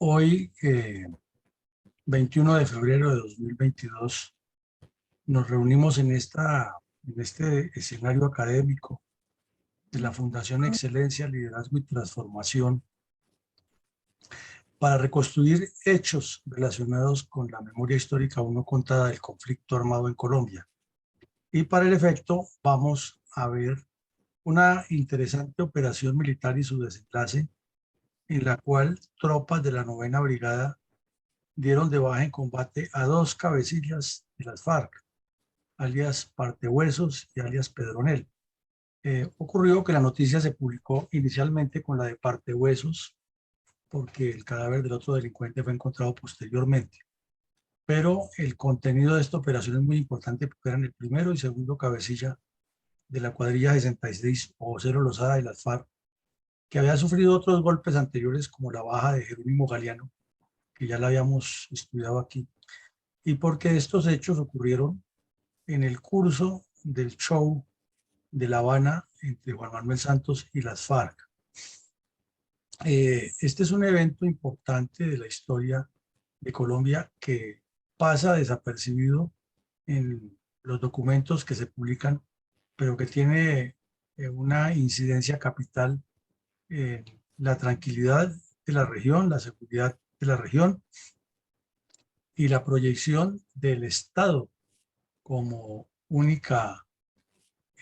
Hoy, 21 de febrero de 2022, nos reunimos en este escenario académico de la Fundación Excelencia, Liderazgo y Transformación para reconstruir hechos relacionados con la memoria histórica aún no contada del conflicto armado en Colombia. Y para el efecto vamos a ver una interesante operación militar y su desenlace, en la cual tropas de la 9ª Brigada dieron de baja en combate a dos cabecillas de las FARC, alias Partehuesos y alias Pedronel. Ocurrió que la noticia se publicó inicialmente con la de Partehuesos, porque el cadáver del otro delincuente fue encontrado posteriormente. Pero el contenido de esta operación es muy importante porque eran el primero y segundo cabecilla de la cuadrilla 66 o Cero Lozada de las FARC, que había sufrido otros golpes anteriores como la baja de Jerónimo Galeano, que ya la habíamos estudiado aquí, y porque estos hechos ocurrieron en el curso del show de La Habana entre Juan Manuel Santos y las FARC. Este es un evento importante de la historia de Colombia que pasa desapercibido en los documentos que se publican, pero que tiene una incidencia capital en la tranquilidad de la región, la seguridad de la región y la proyección del Estado como única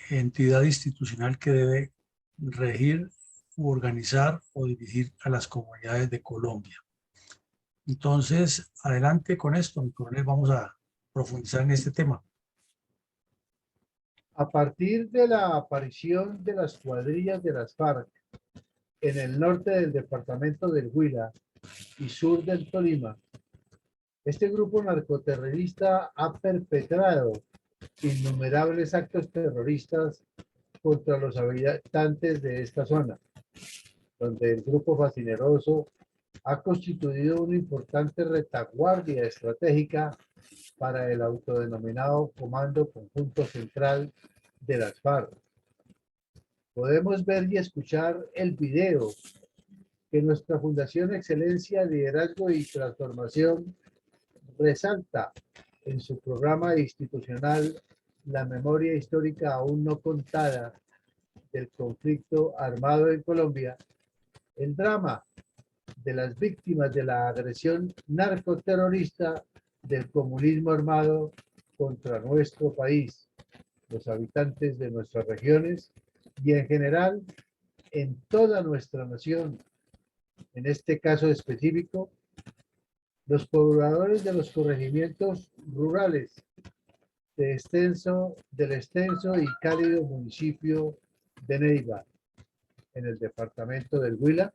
entidad institucional que debe regir u organizar o dirigir a las comunidades de Colombia. Entonces, adelante con esto, mi coronel, vamos a profundizar en este tema. A partir de la aparición de las cuadrillas de las FARC en el norte del departamento del Huila y sur del Tolima, este grupo narcoterrorista ha perpetrado innumerables actos terroristas contra los habitantes de esta zona, donde el grupo fascineroso ha constituido una importante retaguardia estratégica para el autodenominado Comando Conjunto Central de las FARC. Podemos ver y escuchar el video que nuestra Fundación Excelencia, Liderazgo y Transformación resalta en su programa institucional La memoria histórica aún no contada del conflicto armado en Colombia, el drama de las víctimas de la agresión narcoterrorista del comunismo armado contra nuestro país, los habitantes de nuestras regiones y en general en toda nuestra nación. En este caso específico, los pobladores de los corregimientos rurales del extenso y cálido municipio de Neiva, en el departamento del Huila,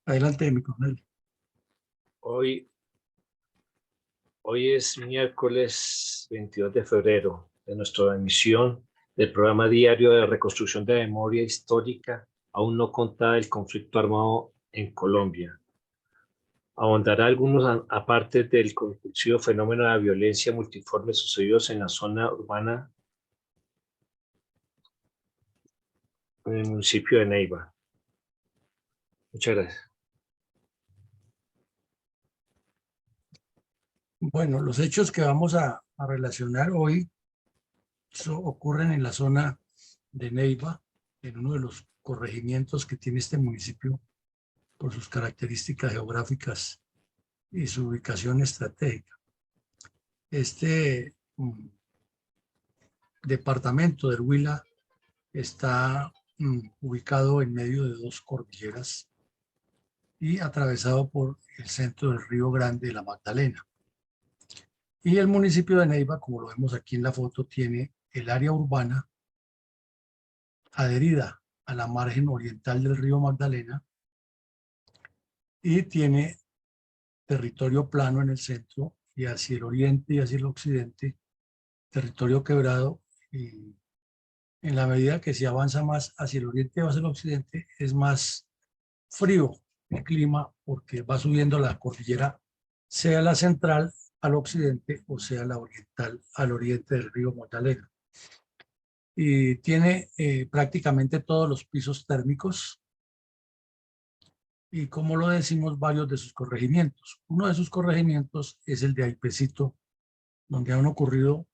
Adelante, mi coronel. Hoy es miércoles 22 de febrero de nuestra emisión del programa diario de reconstrucción de memoria histórica aún no contada del conflicto armado en Colombia. Ahondará algunos aparte del compulsivo fenómeno de la violencia multiforme sucedidos en la zona urbana en el municipio de Neiva. Muchas gracias. Bueno, los hechos que vamos a relacionar hoy ocurren en la zona de Neiva, en uno de los corregimientos que tiene este municipio por sus características geográficas y su ubicación estratégica. Este departamento del Huila está ubicado en medio de dos cordilleras y atravesado por el centro del Río Grande de la Magdalena. Y el municipio de Neiva, como lo vemos aquí en la foto, tiene el área urbana adherida a la margen oriental del río Magdalena y tiene territorio plano en el centro y hacia el oriente y hacia el occidente territorio quebrado, y en la medida que se avanza más hacia el oriente o hacia el occidente es más frío el clima porque va subiendo la cordillera, sea la central al occidente o sea la oriental al oriente del río Magdalena. Y tiene prácticamente todos los pisos térmicos y, como lo decimos, varios de sus corregimientos. Uno de sus corregimientos es el de Aipecito, donde han ocurrido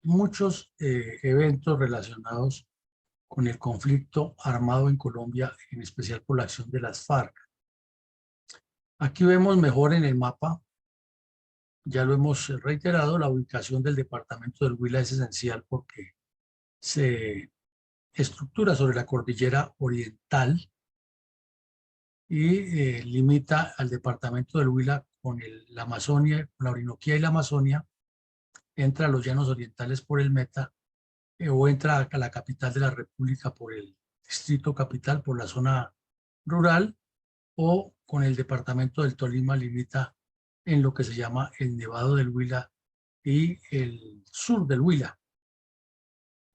muchos eventos relacionados con el conflicto armado en Colombia, en especial por la acción de las FARC. Aquí vemos mejor en el mapa, ya lo hemos reiterado, la ubicación del departamento del Huila es esencial porque se estructura sobre la cordillera oriental y limita al departamento del Huila con la Amazonia, con la Orinoquía y la Amazonia, entra a los llanos orientales por el Meta o entra a la capital de la República por el distrito capital, por la zona rural, o con el departamento del Tolima limita en lo que se llama el Nevado del Huila y el sur del Huila,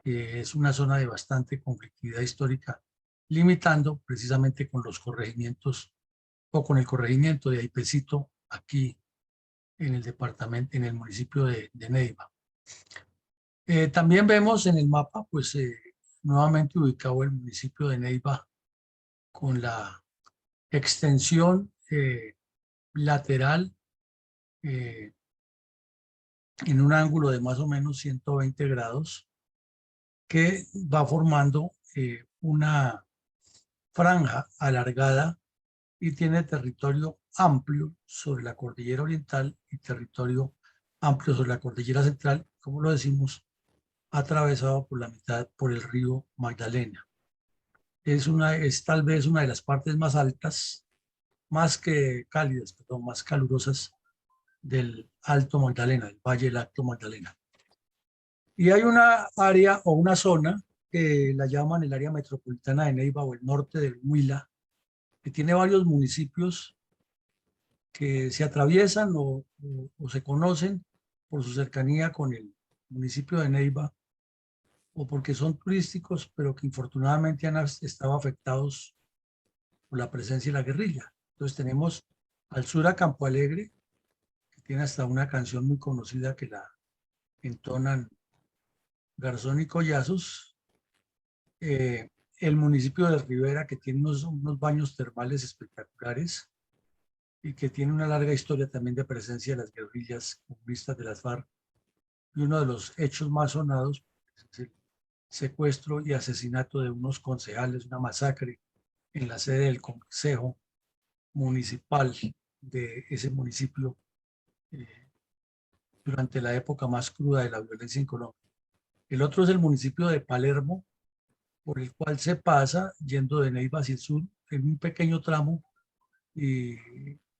que es una zona de bastante conflictividad histórica, limitando precisamente con los corregimientos o con el corregimiento de Aipecito aquí en el departamento, en el municipio de Neiva. También vemos en el mapa, pues nuevamente ubicado el municipio de Neiva con la extensión lateral en un ángulo de más o menos 120 grados que va formando una franja alargada y tiene territorio amplio sobre la cordillera oriental y territorio amplio sobre la cordillera central, como lo decimos, atravesado por la mitad por el río Magdalena. Es tal vez una de las partes más altas, más que cálidas, perdón, más calurosas del Alto Magdalena, del Valle del Alto Magdalena. Y hay una área o una zona que la llaman el área metropolitana de Neiva o el norte del Huila, que tiene varios municipios que se atraviesan o se conocen por su cercanía con el municipio de Neiva o porque son turísticos, pero que infortunadamente han estado afectados por la presencia de la guerrilla. Entonces tenemos al sur a Campo Alegre, que tiene hasta una canción muy conocida que la entonan Garzón y Collazos, el municipio de Rivera, que tiene unos baños termales espectaculares y que tiene una larga historia también de presencia de las guerrillas comunistas de las FARC, y uno de los hechos más sonados es el secuestro y asesinato de unos concejales, una masacre en la sede del Consejo Municipal de ese municipio durante la época más cruda de la violencia en Colombia. El otro es el municipio de Palermo, por el cual se pasa yendo de Neiva hacia el sur en un pequeño tramo y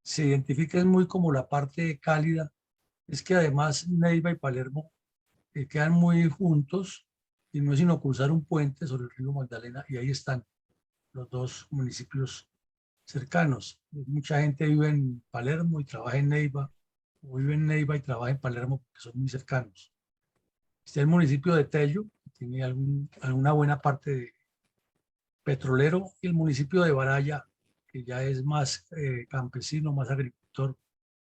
se identifica muy como la parte cálida. Es que además Neiva y Palermo quedan muy juntos y no es sino cruzar un puente sobre el río Magdalena y ahí están los dos municipios cercanos. Mucha gente vive en Palermo y trabaja en Neiva, o vive en Neiva y trabaja en Palermo porque son muy cercanos. Está el municipio de Tello, que tiene alguna buena parte de petrolero, y el municipio de Baraya, que ya es más campesino, más agricultor,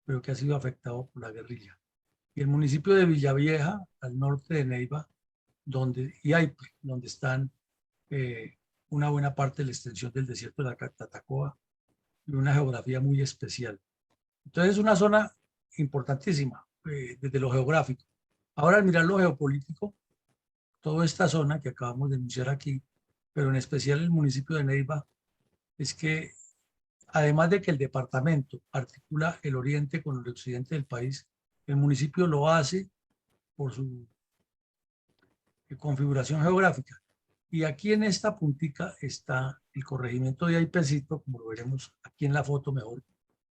pero que ha sido afectado por la guerrilla. Y el municipio de Villavieja, al norte de Neiva, y Aipe, donde están una buena parte de la extensión del desierto de la Tatacoa y una geografía muy especial. Entonces es una zona importantísima desde lo geográfico. Ahora, al mirar lo geopolítico, toda esta zona que acabamos de anunciar aquí, pero en especial el municipio de Neiva, es que además de que el departamento articula el oriente con el occidente del país, el municipio lo hace por su configuración geográfica. Y aquí en esta puntica está el corregimiento de Aipecito, como lo veremos aquí en la foto mejor.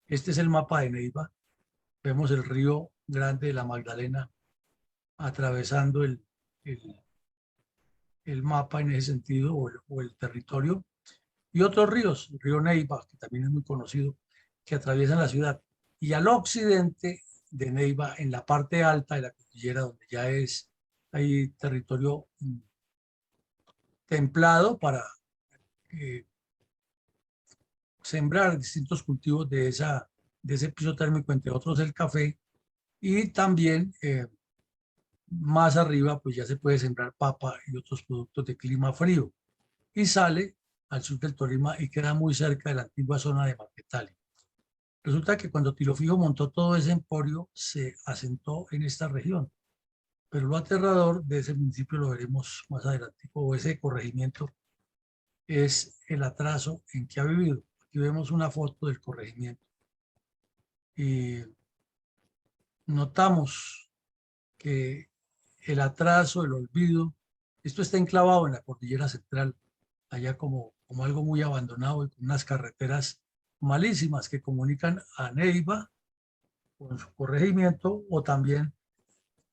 Este es el mapa de Neiva. Vemos el río Grande de la Magdalena atravesando el mapa en ese sentido, o el territorio. Y otros ríos, el río Neiva, que también es muy conocido, que atraviesan la ciudad. Y al occidente de Neiva, en la parte alta de la cordillera, donde ya hay territorio templado para eh, sembrar distintos cultivos de ese piso térmico, entre otros el café, y también más arriba pues ya se puede sembrar papa y otros productos de clima frío, y sale al sur del Tolima y queda muy cerca de la antigua zona de Marquetalia. Resulta que cuando Tilo Fijo montó todo ese emporio, se asentó en esta región, pero lo aterrador de ese municipio lo veremos más adelante, o ese corregimiento, es el atraso en que ha vivido. Aquí vemos una foto del corregimiento y notamos que el atraso, el olvido, esto está enclavado en la cordillera central, allá como algo muy abandonado, y con unas carreteras malísimas que comunican a Neiva con su corregimiento, o también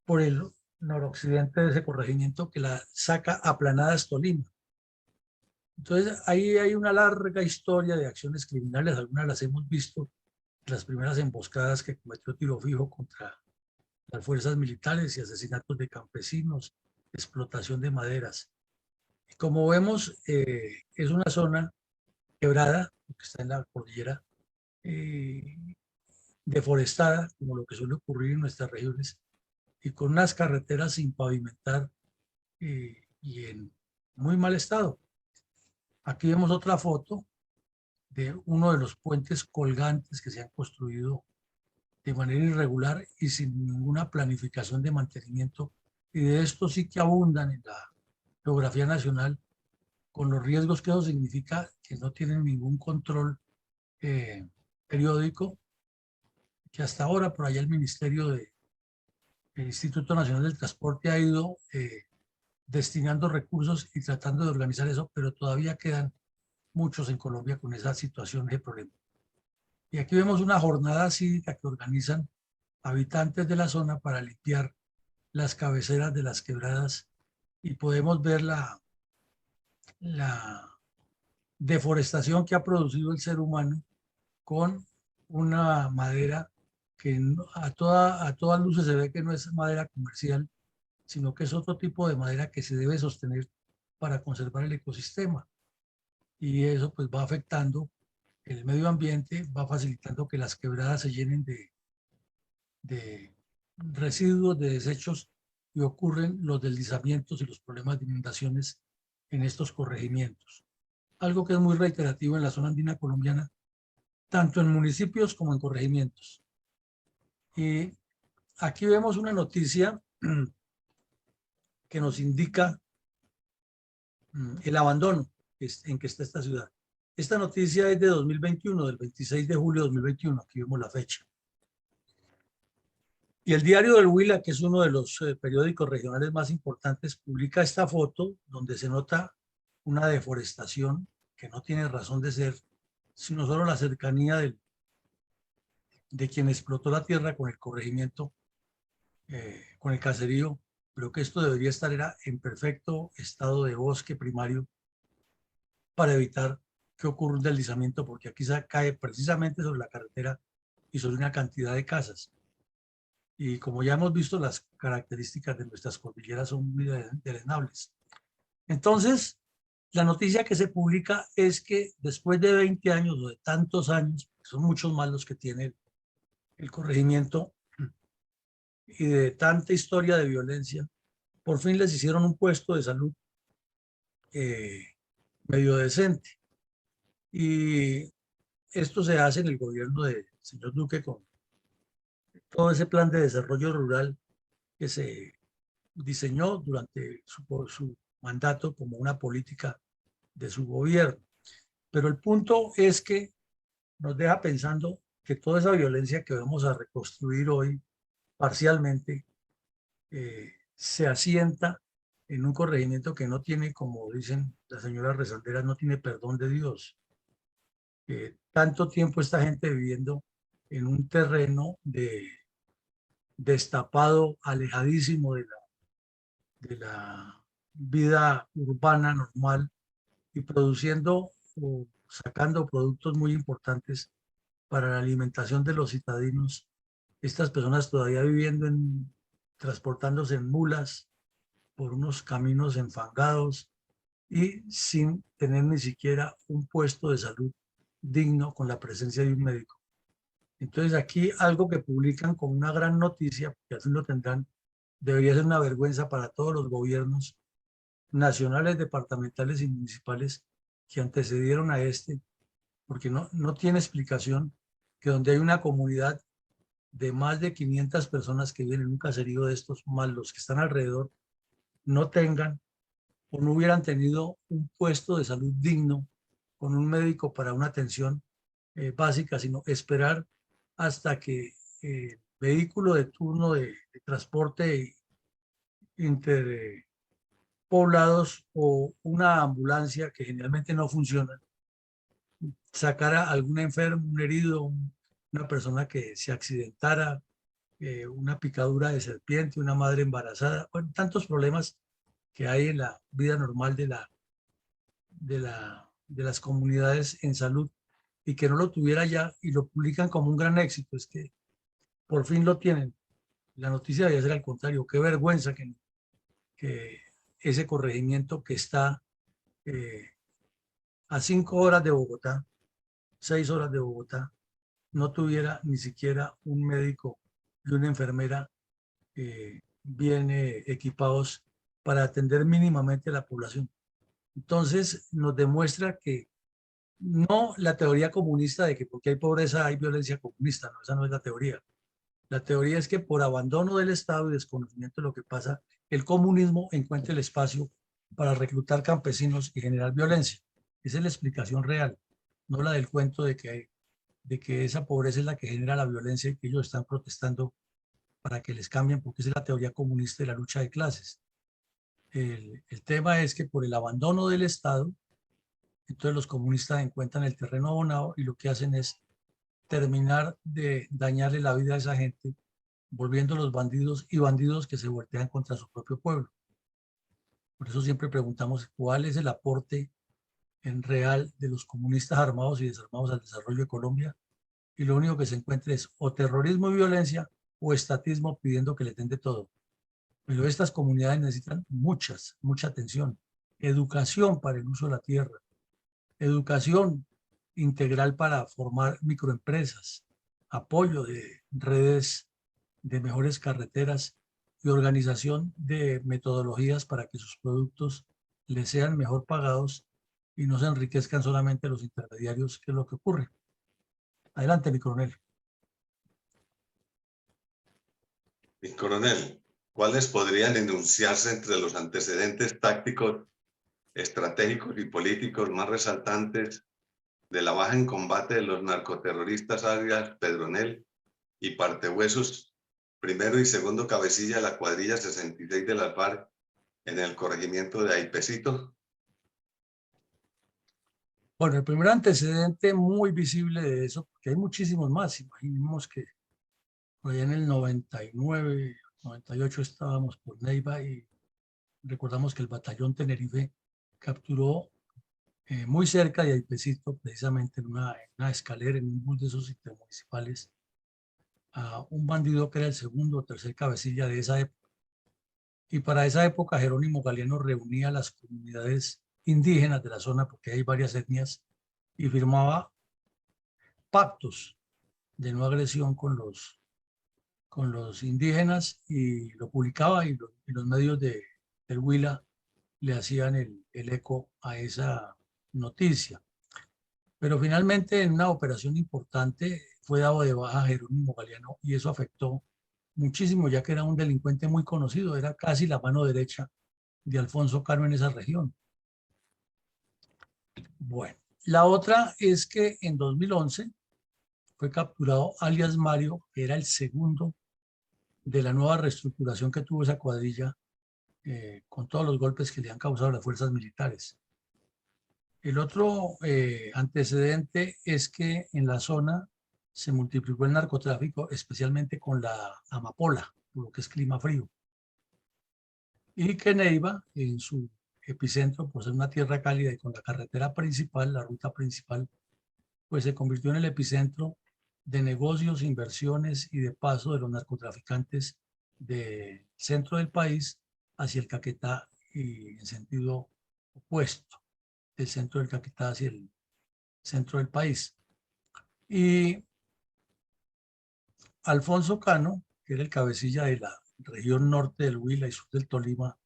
por el noroccidente de ese corregimiento que la saca aplanada a Tolima. Entonces ahí hay una larga historia de acciones criminales, algunas las hemos visto, las primeras emboscadas que cometió Tiro Fijo contra las fuerzas militares y asesinatos de campesinos, explotación de maderas. Y como vemos, es una zona quebrada, que está en la cordillera, deforestada, como lo que suele ocurrir en nuestras regiones, y con unas carreteras sin pavimentar y en muy mal estado. Aquí vemos otra foto de uno de los puentes colgantes que se han construido de manera irregular y sin ninguna planificación de mantenimiento, y de estos sí que abundan en la geografía nacional, con los riesgos que eso significa, que no tienen ningún control periódico, que hasta ahora por allá el el Instituto Nacional del Transporte ha ido destinando recursos y tratando de organizar eso, pero todavía quedan muchos en Colombia con esa situación de problema. Y aquí vemos una jornada cívica que organizan habitantes de la zona para limpiar las cabeceras de las quebradas, y podemos ver la deforestación que ha producido el ser humano con una madera que a todas luces se ve que no es madera comercial, sino que es otro tipo de madera que se debe sostener para conservar el ecosistema. Y eso pues va afectando el medio ambiente, va facilitando que las quebradas se llenen de residuos, de desechos, y ocurren los deslizamientos y los problemas de inundaciones en estos corregimientos. Algo que es muy reiterativo en la zona andina colombiana, tanto en municipios como en corregimientos. Y aquí vemos una noticia que nos indica el abandono en que está esta ciudad. Esta noticia es de 2021, del 26 de julio de 2021, aquí vemos la fecha. Y el Diario del Huila, que es uno de los periódicos regionales más importantes, publica esta foto donde se nota una deforestación que no tiene razón de ser, sino solo la cercanía de quien explotó la tierra con el corregimiento, con el caserío, pero que esto debería estar en perfecto estado de bosque primario para evitar que ocurre un deslizamiento, porque aquí se cae precisamente sobre la carretera y sobre una cantidad de casas. Y como ya hemos visto, las características de nuestras cordilleras son muy deleznables. Entonces, la noticia que se publica es que después de 20 años o de tantos años, son muchos más los que tiene el corregimiento, y de tanta historia de violencia, por fin les hicieron un puesto de salud medio decente. Y esto se hace en el gobierno del señor Duque con todo ese plan de desarrollo rural que se diseñó durante su mandato como una política de su gobierno. Pero el punto es que nos deja pensando que toda esa violencia que vamos a reconstruir hoy parcialmente se asienta en un corregimiento que no tiene, como dicen las señoras rezanderas, no tiene perdón de Dios. Tanto tiempo esta gente viviendo en un terreno destapado, alejadísimo de la vida urbana normal y produciendo o sacando productos muy importantes para la alimentación de los citadinos. Estas personas todavía viviendo transportándose en mulas por unos caminos enfangados y sin tener ni siquiera un puesto de salud digno con la presencia de un médico. Entonces aquí algo que publican como una gran noticia, que así lo tendrán, debería ser una vergüenza para todos los gobiernos nacionales, departamentales y municipales que antecedieron a este, porque no tiene explicación que donde hay una comunidad de más de 500 personas que viven en un caserío de estos, más los que están alrededor, no tengan o no hubieran tenido un puesto de salud digno con un médico para una atención básica, sino esperar hasta que vehículo de turno de transporte interpoblados o una ambulancia que generalmente no funciona, sacar a algún enfermo, un herido, una persona que se accidentara, una picadura de serpiente, una madre embarazada, bueno, tantos problemas que hay en la vida normal de las comunidades en salud y que no lo tuviera ya y lo publican como un gran éxito. Es que por fin lo tienen. La noticia debía ser al contrario. Qué vergüenza que ese corregimiento que está a 5 horas de Bogotá, 6 horas de Bogotá, no tuviera ni siquiera un médico y una enfermera bien equipados para atender mínimamente a la población. Entonces nos demuestra que no la teoría comunista de que porque hay pobreza hay violencia comunista, no, esa no es la teoría. La teoría es que por abandono del Estado y desconocimiento de lo que pasa, el comunismo encuentra el espacio para reclutar campesinos y generar violencia. Esa es la explicación real, no la del cuento de que esa pobreza es la que genera la violencia y que ellos están protestando para que les cambien, porque esa es la teoría comunista de la lucha de clases. El tema es que por el abandono del Estado, entonces los comunistas encuentran el terreno abonado y lo que hacen es terminar de dañarle la vida a esa gente, volviéndolos bandidos y bandidos que se voltean contra su propio pueblo. Por eso siempre preguntamos cuál es el aporte en real de los comunistas armados y desarmados al desarrollo de Colombia, y lo único que se encuentra es o terrorismo y violencia o estatismo pidiendo que le den de todo. Pero estas comunidades necesitan mucha atención, educación para el uso de la tierra, educación integral para formar microempresas, apoyo de redes de mejores carreteras y organización de metodologías para que sus productos les sean mejor pagados y no se enriquezcan solamente los intermediarios, que es lo que ocurre. Adelante, mi coronel. Mi coronel, ¿cuáles podrían enunciarse entre los antecedentes tácticos, estratégicos y políticos más resaltantes de la baja en combate de los narcoterroristas alias Pedronel y Partehuesos, primero y segundo cabecilla de la cuadrilla 66 de las FARC en el corregimiento de Aipecito? Bueno, el primer antecedente muy visible de eso, porque hay muchísimos más. Imaginemos que por allá en el 99, 98 estábamos por Neiva y recordamos que el batallón Tenerife capturó muy cerca de Aipecito, precisamente en una escalera, en un bus de esos intermunicipales, a un bandido que era el segundo o tercer cabecilla de esa época. Y para esa época Jerónimo Galeano reunía a las comunidades indígenas de la zona, porque hay varias etnias, y firmaba pactos de no agresión con los indígenas y lo publicaba y los medios del Huila le hacían el eco a esa noticia. Pero finalmente en una operación importante fue dado de baja Jerónimo Galeano y eso afectó muchísimo, ya que era un delincuente muy conocido, era casi la mano derecha de Alfonso Cano en esa región. Bueno, la otra es que en 2011 fue capturado alias Mario, que era el segundo de la nueva reestructuración que tuvo esa cuadrilla con todos los golpes que le han causado las fuerzas militares. El otro antecedente es que en la zona se multiplicó el narcotráfico, especialmente con la amapola, por lo que es clima frío. Y que Neiva, en su epicentro, por ser una tierra cálida y con la carretera principal, la ruta principal, pues se convirtió en el epicentro de negocios, inversiones y de paso de los narcotraficantes del centro del país hacia el Caquetá y en sentido opuesto, del centro del Caquetá hacia el centro del país. Y Alfonso Cano, que era el cabecilla de la región norte del Huila y sur del Tolima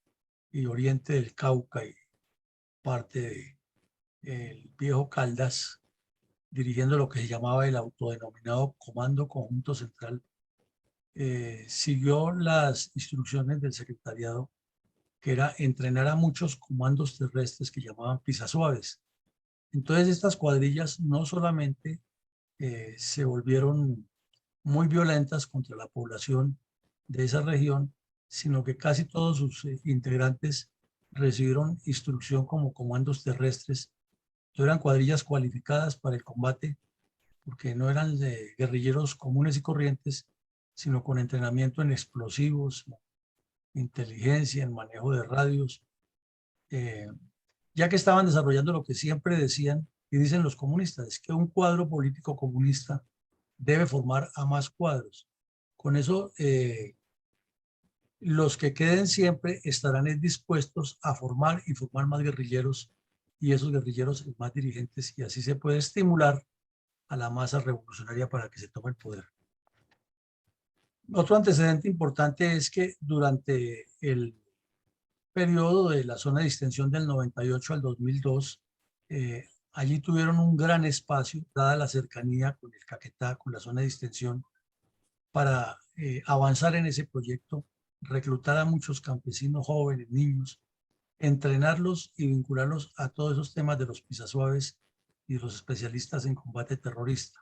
y oriente del Cauca y parte del viejo Caldas, dirigiendo lo que se llamaba el autodenominado Comando Conjunto Central, siguió las instrucciones del secretariado, que era entrenar a muchos comandos terrestres que llamaban pisasuaves. Entonces estas cuadrillas no solamente se volvieron muy violentas contra la población de esa región, sino que casi todos sus integrantes recibieron instrucción como comandos terrestres. Eran cuadrillas cualificadas para el combate porque no eran guerrilleros comunes y corrientes, sino con entrenamiento en explosivos, inteligencia, en manejo de radios, ya que estaban desarrollando lo que siempre decían y dicen los comunistas, es que un cuadro político comunista debe formar a más cuadros. Con eso, los que queden siempre estarán dispuestos a formar y formar más guerrilleros y esos guerrilleros más dirigentes y así se puede estimular a la masa revolucionaria para que se tome el poder. Otro antecedente importante es que durante el periodo de la zona de distensión del 98 al 2002, allí tuvieron un gran espacio, dada la cercanía con el Caquetá, con la zona de distensión, para avanzar en ese proyecto, reclutar a muchos campesinos jóvenes, niños, entrenarlos y vincularlos a todos esos temas de los pisasuaves y los especialistas en combate terrorista.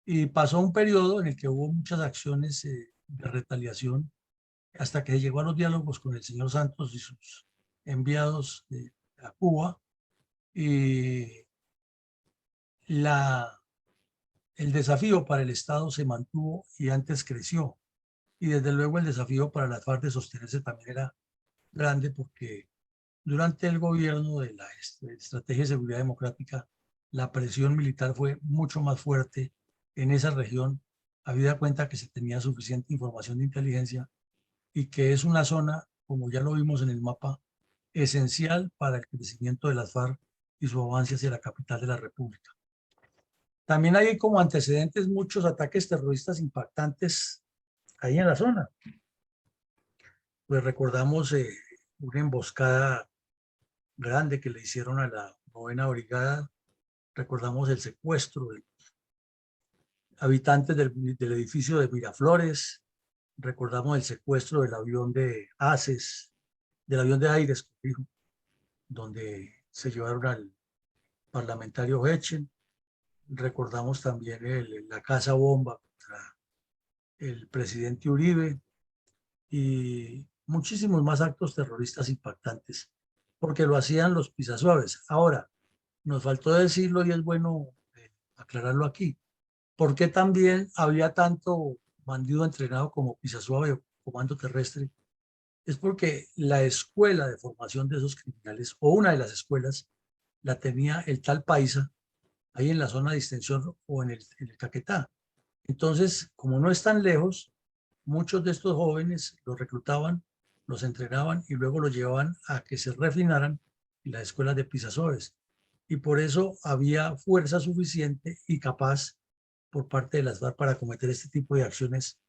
Y pasó un periodo en el que hubo muchas acciones de retaliación hasta que llegó a los diálogos con el señor Santos y sus enviados a Cuba y el desafío para el Estado se mantuvo y antes creció. Y desde luego el desafío para las FARC de sostenerse también era grande porque durante el gobierno de la Estrategia de Seguridad Democrática la presión militar fue mucho más fuerte en esa región, habida cuenta que se tenía suficiente información de inteligencia y que es una zona, como ya lo vimos en el mapa, esencial para el crecimiento de las FARC y su avance hacia la capital de la República. También hay como antecedentes muchos ataques terroristas impactantes ahí en la zona. Pues recordamos una emboscada grande que le hicieron a la 9ª Brigada, recordamos el secuestro de habitantes del edificio de Miraflores, recordamos el secuestro del avión de ACES, del avión de Aires, donde se llevaron al parlamentario Hechen. Recordamos también la casa bomba contra el presidente Uribe y muchísimos más actos terroristas impactantes, porque lo hacían los pisasuaves. Ahora, nos faltó decirlo y es bueno aclararlo aquí. ¿Por qué también había tanto bandido entrenado como pisasuave o comando terrestre? Es porque la escuela de formación de esos criminales, o una de las escuelas, la tenía el tal Paisa, ahí en la zona de Distensión o en el Caquetá. Entonces, como no están lejos, muchos de estos jóvenes los reclutaban, los entrenaban y luego los llevaban a que se refinaran en las escuelas de Pisasoes. Y por eso había fuerza suficiente y capaz por parte de las FARC para cometer este tipo de acciones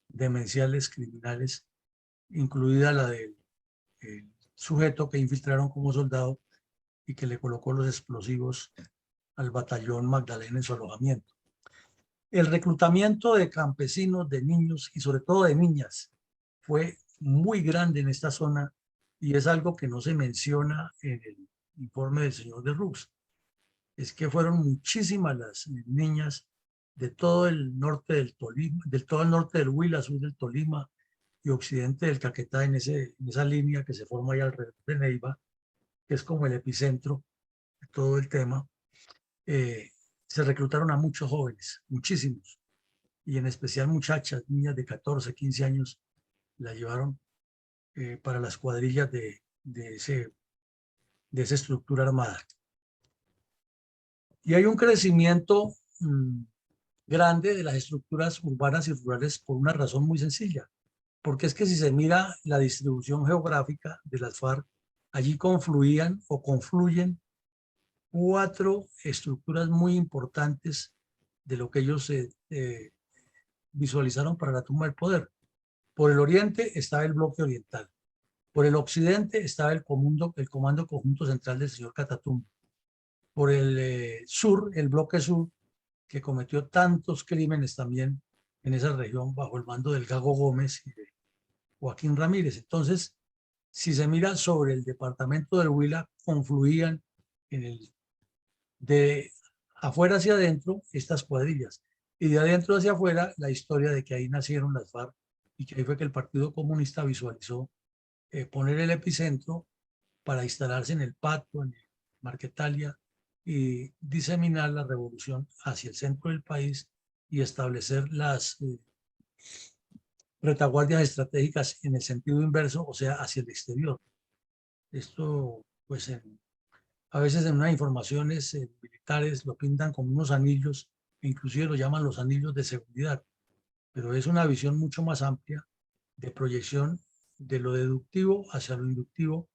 demenciales, criminales, incluida la del sujeto que infiltraron como soldado y que le colocó los explosivos al batallón Magdalena en su alojamiento. El reclutamiento de campesinos, de niños y sobre todo de niñas fue muy grande en esta zona y es algo que no se menciona en el informe del señor de Rux. Es que fueron muchísimas las niñas de todo el norte del Tolima, de todo el norte del Huila, sur del Tolima y occidente del Caquetá, en esa línea que se forma allá alrededor de Neiva, que es como el epicentro de todo el tema. Se reclutaron a muchos jóvenes, muchísimos, y en especial muchachas, niñas de 14, 15 años, la llevaron para las cuadrillas de esa estructura armada. Y hay un crecimiento grande de las estructuras urbanas y rurales por una razón muy sencilla, porque es que si se mira la distribución geográfica de las FARC, allí confluían o confluyen 4 estructuras muy importantes de lo que ellos visualizaron para la toma del poder. Por el oriente estaba el bloque oriental, por el occidente estaba el Comando Conjunto Central del señor Catatumbo, por el sur, el bloque sur, que cometió tantos crímenes también en esa región bajo el mando del Gago Gómez y de Joaquín Ramírez. Entonces, si se mira sobre el departamento del Huila, confluían de afuera hacia adentro estas cuadrillas y de adentro hacia afuera la historia de que ahí nacieron las FARC y que ahí fue que el Partido Comunista visualizó poner el epicentro para instalarse en el Pato, en Marquetalia y diseminar la revolución hacia el centro del país y establecer las retaguardias estratégicas en el sentido inverso, o sea, hacia el exterior. Esto, pues, a veces en unas informaciones militares lo pintan como unos anillos, e inclusive lo llaman los anillos de seguridad, pero es una visión mucho más amplia de proyección de lo deductivo hacia lo inductivo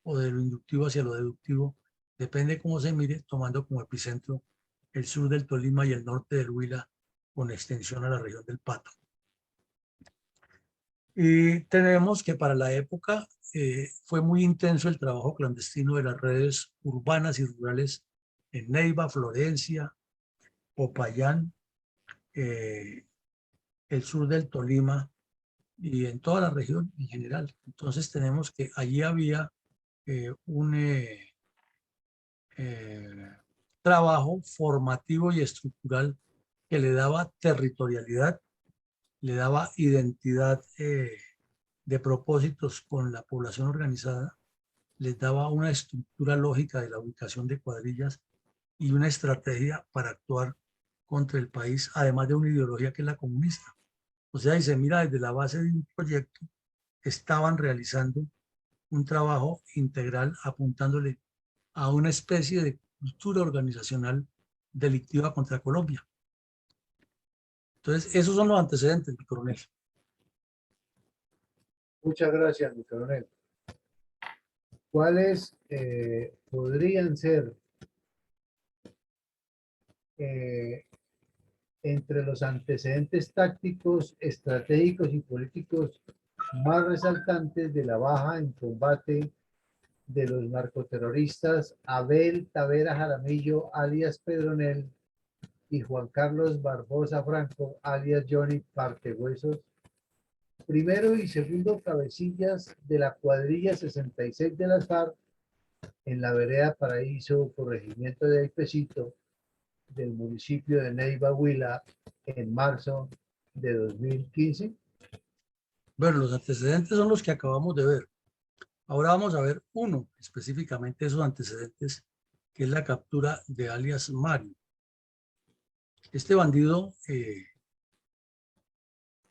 o de lo inductivo hacia lo deductivo, depende cómo se mire, tomando como epicentro el sur del Tolima y el norte del Huila, con extensión a la región del Pato. Y tenemos que para la época fue muy intenso el trabajo clandestino de las redes urbanas y rurales en Neiva, Florencia, Popayán, el sur del Tolima y en toda la región en general. Entonces tenemos que allí había un trabajo formativo y estructural que le daba territorialidad, le daba identidad de propósitos con la población organizada, les daba una estructura lógica de la ubicación de cuadrillas y una estrategia para actuar contra el país, además de una ideología que es la comunista. O sea, y se mira desde la base de un proyecto, estaban realizando un trabajo integral apuntándole a una especie de cultura organizacional delictiva contra Colombia. Entonces, esos son los antecedentes, mi coronel. Muchas gracias, mi coronel. ¿Cuáles podrían ser entre los antecedentes tácticos, estratégicos y políticos más resaltantes de la baja en combate de los narcoterroristas Abel Tavera Jaramillo, alias Pedronel, y Juan Carlos Barbosa Franco, alias Johnny Partehuesos, primero y segundo cabecillas de la cuadrilla 66 de las FARC en la vereda Paraíso, corregimiento de Aipecito, del municipio de Neiva, Huila, en marzo de 2015? Bueno, los antecedentes son los que acabamos de ver. Ahora vamos a ver uno, específicamente esos antecedentes, que es la captura de alias Mario. Este bandido,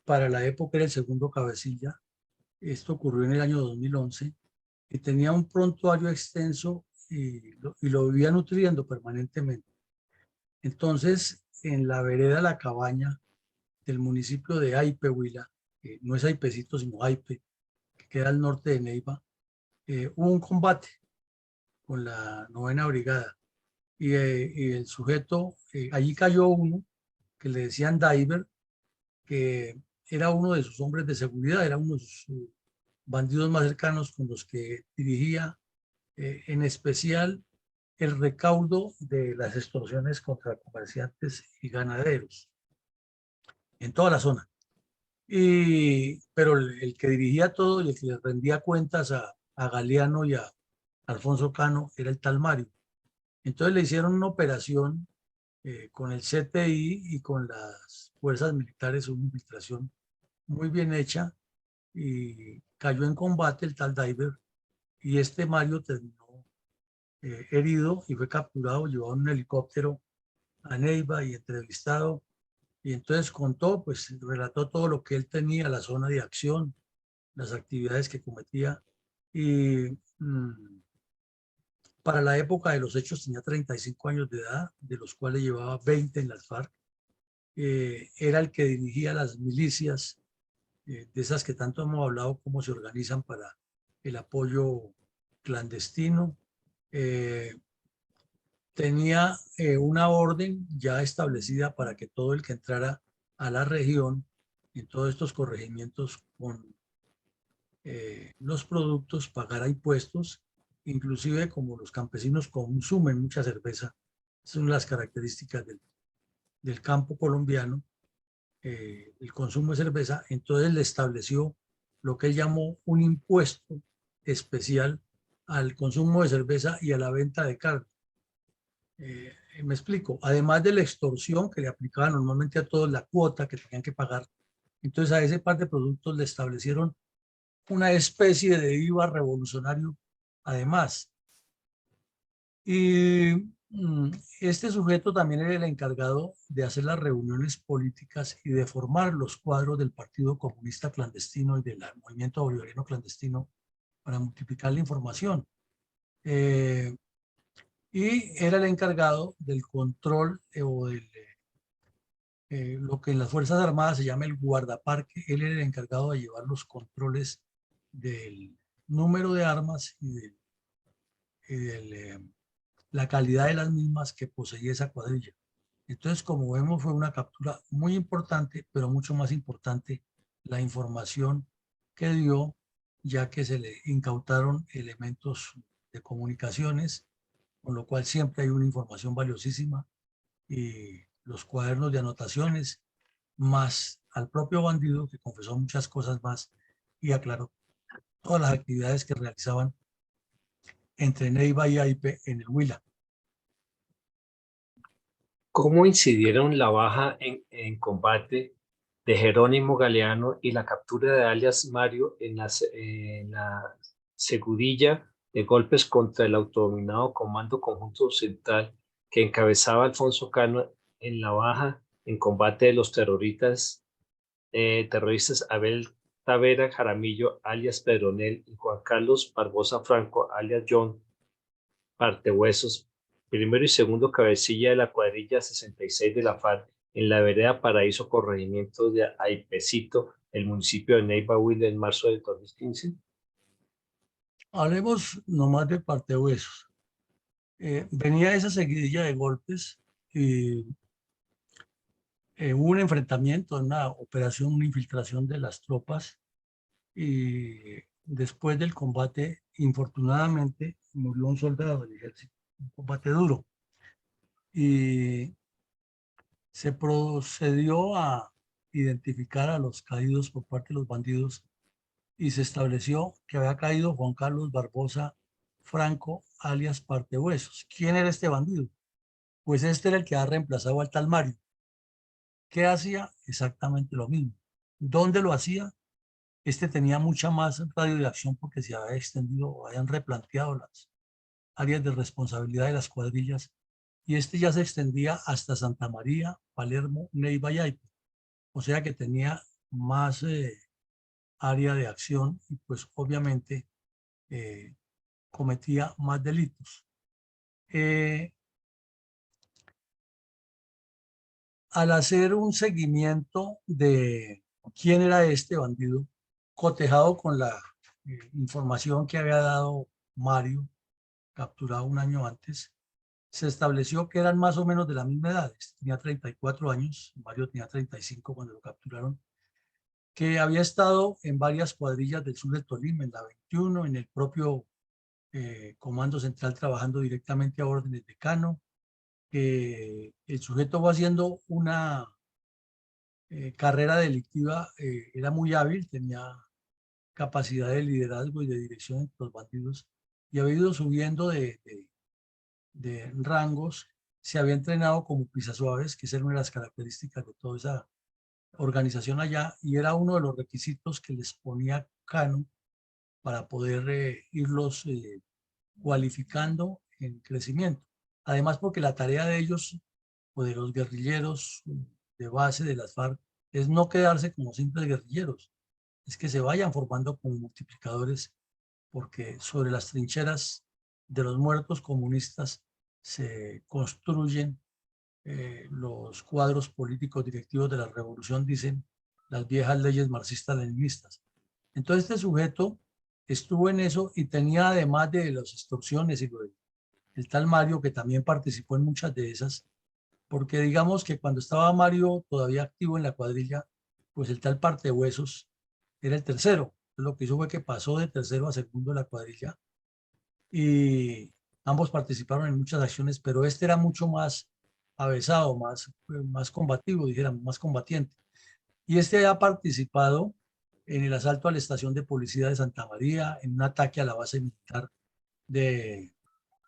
para la época era el segundo cabecilla. Esto ocurrió en el año 2011 y tenía un prontuario extenso y lo vivía nutriendo permanentemente. Entonces, en la vereda La Cabaña del municipio de Aipe, Huila, no es Aipecito, sino Aipe, que queda al norte de Neiva, hubo un combate con la 9ª Brigada y el sujeto, allí cayó uno que le decían Diver, que era uno de sus hombres de seguridad, era uno de sus bandidos más cercanos con los que dirigía en especial el recaudo de las extorsiones contra comerciantes y ganaderos en toda la zona. Pero el que dirigía todo y el que le rendía cuentas a Galeano y a Alfonso Cano era el tal Mario. Entonces le hicieron una operación con el CTI y con las fuerzas militares, una infiltración muy bien hecha, y cayó en combate el tal Diver, y este Mario terminó herido y fue capturado, llevado en un helicóptero a Neiva y entrevistado, y entonces contó, pues relató todo lo que él tenía, la zona de acción, las actividades que cometía, y para la época de los hechos tenía 35 años de edad, de los cuales llevaba 20 en las FARC. Era el que dirigía las milicias, de esas que tanto hemos hablado, cómo se organizan para el apoyo clandestino. Tenía una orden ya establecida para que todo el que entrara a la región, en todos estos corregimientos con los productos, pagara impuestos, inclusive como los campesinos consumen mucha cerveza, son las características del campo colombiano, el consumo de cerveza. Entonces le estableció lo que él llamó un impuesto especial al consumo de cerveza y a la venta de carne. Me explico, además de la extorsión que le aplicaba normalmente a todos, la cuota que tenían que pagar, entonces a ese par de productos le establecieron una especie de IVA revolucionario además. Y este sujeto también era el encargado de hacer las reuniones políticas y de formar los cuadros del Partido Comunista Clandestino y del Movimiento Bolivariano Clandestino para multiplicar la información. Y era el encargado del control o del, lo que en las Fuerzas Armadas se llama el guardaparque. Él era el encargado de llevar los controles del número de armas y de la calidad de las mismas que poseía esa cuadrilla. Entonces, como vemos, fue una captura muy importante, pero mucho más importante la información que dio, ya que se le incautaron elementos de comunicaciones, con lo cual siempre hay una información valiosísima, y los cuadernos de anotaciones, más al propio bandido que confesó muchas cosas más y aclaró todas las actividades que realizaban entre Neiva y Aipe en el Huila. ¿Cómo incidieron la baja en combate de Jerónimo Galeano y la captura de alias Mario en la segudilla de golpes contra el autodominado Comando Conjunto Occidental que encabezaba Alfonso Cano, en la baja en combate de los terroristas Abel Tavera Jaramillo, alias Pedronel, y Juan Carlos Barbosa Franco, alias John Partehuesos, primero y segundo cabecilla de la cuadrilla 66 de la FARC, en la vereda Paraíso, corregimiento de Aipecito, el municipio de Neiva, Huila, en marzo del 2015? Hablemos nomás de Partehuesos. Venía esa seguidilla de golpes y hubo un enfrentamiento, una operación, una infiltración de las tropas, y después del combate, infortunadamente, murió un soldado del ejército, un combate duro, y se procedió a identificar a los caídos por parte de los bandidos y se estableció que había caído Juan Carlos Barbosa Franco, alias Partehuesos. ¿Quién era este bandido? Pues este era el que ha reemplazado al tal Mario. ¿Qué hacía? Exactamente lo mismo. ¿Dónde lo hacía? Este tenía mucha más radio de acción porque se había extendido, habían replanteado las áreas de responsabilidad de las cuadrillas, y este ya se extendía hasta Santa María, Palermo, Neiva y Aipe. O sea que tenía más área de acción y pues obviamente cometía más delitos. Al hacer un seguimiento de quién era este bandido, cotejado con la información que había dado Mario, capturado un año antes, se estableció que eran más o menos de la misma edad. Tenía 34 años, Mario tenía 35 cuando lo capturaron, que había estado en varias cuadrillas del sur del Tolima, en la 21, en el propio Comando Central, trabajando directamente a órdenes de Cano, que el sujeto va haciendo una carrera delictiva, era muy hábil, tenía capacidad de liderazgo y de dirección entre los bandidos, y había ido subiendo de rangos. Se había entrenado como pisasuaves, que esa era una de las características de toda esa organización allá, y era uno de los requisitos que les ponía Cano para poder irlos cualificando en crecimiento. Además, porque la tarea de ellos o de los guerrilleros de base de las FARC es no quedarse como simples guerrilleros, es que se vayan formando como multiplicadores, porque sobre las trincheras de los muertos comunistas se construyen los cuadros políticos directivos de la revolución, dicen las viejas leyes marxistas-leninistas. Entonces este sujeto estuvo en eso y tenía, además de las extorsiones y el tal Mario, que también participó en muchas de esas, porque digamos que cuando estaba Mario todavía activo en la cuadrilla, pues el tal Partehuesos era el tercero. Lo que hizo fue que pasó de tercero a segundo de la cuadrilla y ambos participaron en muchas acciones, pero este era mucho más avesado, más combativo, dijéramos, más combatiente. Y este ha participado en el asalto a la estación de policía de Santa María, en un ataque a la base militar de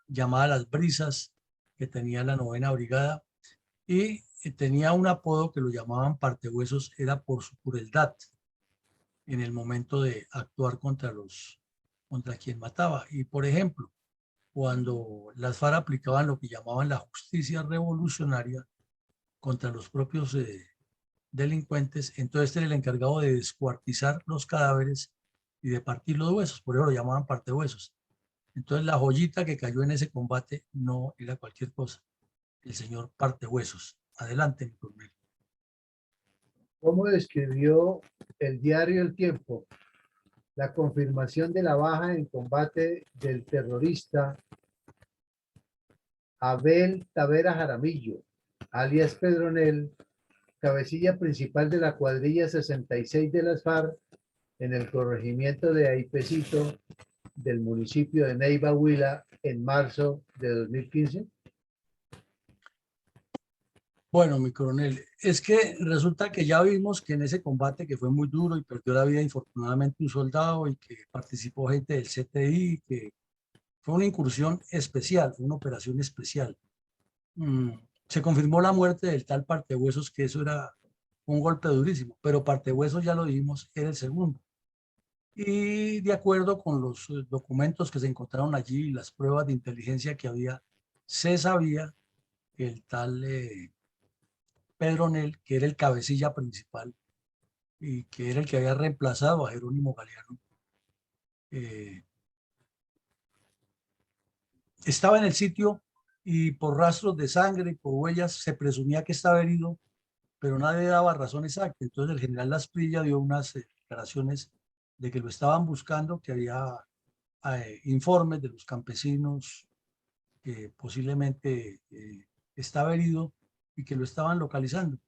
llamada Las Brisas, que tenía la 9ª Brigada, y tenía un apodo que lo llamaban Partehuesos, era por su crueldad en el momento de actuar contra quien mataba. Y por ejemplo, cuando las FARC aplicaban lo que llamaban la justicia revolucionaria contra los propios delincuentes, entonces era el encargado de descuartizar los cadáveres y de partir los huesos, por eso lo llamaban partehuesos. Entonces la joyita que cayó en ese combate no era cualquier cosa, el señor Partehuesos. Adelante, mi coronel. ¿Cómo describió el diario El Tiempo la confirmación de la baja en combate del terrorista Abel Tavera Jaramillo, alias Pedronel, cabecilla principal de la cuadrilla 66 de las FARC en el corregimiento de Aipecito del municipio de Neiva, Huila, en marzo de 2015? Bueno, mi coronel, es que resulta que ya vimos que en ese combate, que fue muy duro y perdió la vida infortunadamente un soldado, y que participó gente del CTI, que fue una incursión especial, fue una operación especial. Se confirmó la muerte del tal Partehuesos, que eso era un golpe durísimo, pero Partehuesos, ya lo vimos, era el segundo. Y de acuerdo con los documentos que se encontraron allí y las pruebas de inteligencia que había, se sabía que el tal Pedronel, que era el cabecilla principal y que era el que había reemplazado a Jerónimo Galeano, eh, estaba en el sitio, y por rastros de sangre y por huellas se presumía que estaba herido, pero nadie daba razón exacta. Entonces el general Lasprilla dio unas declaraciones de que lo estaban buscando, que había informes de los campesinos que posiblemente estaba herido y que lo estaban localizando.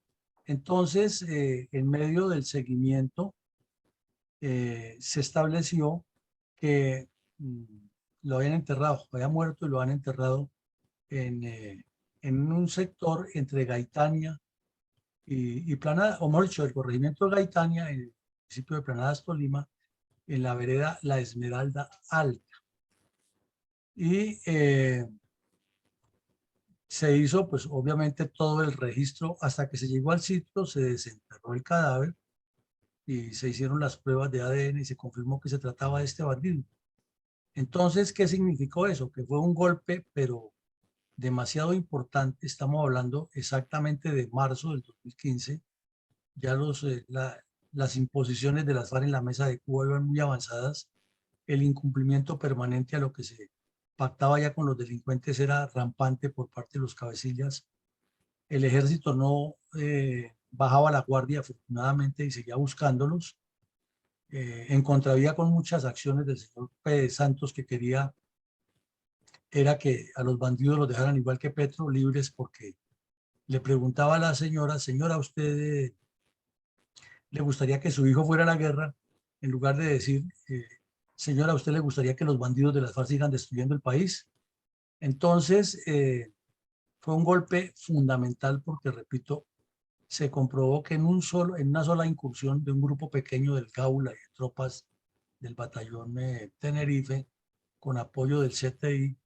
Entonces, en medio del seguimiento, se estableció que lo habían enterrado, había muerto y lo han enterrado en un sector entre Gaitania y Planada, o mejor dicho, el corregimiento de Gaitania, en el municipio de Planadas, Tolima, en la vereda La Esmeralda Alta. Y se hizo, pues obviamente, todo el registro hasta que se llegó al sitio, se desenterró el cadáver y se hicieron las pruebas de ADN y se confirmó que se trataba de este bandido. Entonces, ¿qué significó eso? Que fue un golpe, pero demasiado importante. Estamos hablando exactamente de marzo del 2015. Ya las imposiciones de las FARC en la mesa de Cuba iban muy avanzadas. El incumplimiento permanente a lo que se pactaba ya con los delincuentes era rampante por parte de los cabecillas. El ejército no bajaba la guardia afortunadamente y seguía buscándolos. En contravía con muchas acciones del señor Pérez Santos, que quería era que a los bandidos los dejaran igual que Petro, libres, porque le preguntaba a la señora, señora, ¿a usted le gustaría que su hijo fuera a la guerra? En lugar de decir, señora, ¿a usted le gustaría que los bandidos de las FARC sigan destruyendo el país? Entonces, fue un golpe fundamental porque, repito, se comprobó que en una sola incursión de un grupo pequeño del Gaula y de tropas del batallón Tenerife, con apoyo del CTI,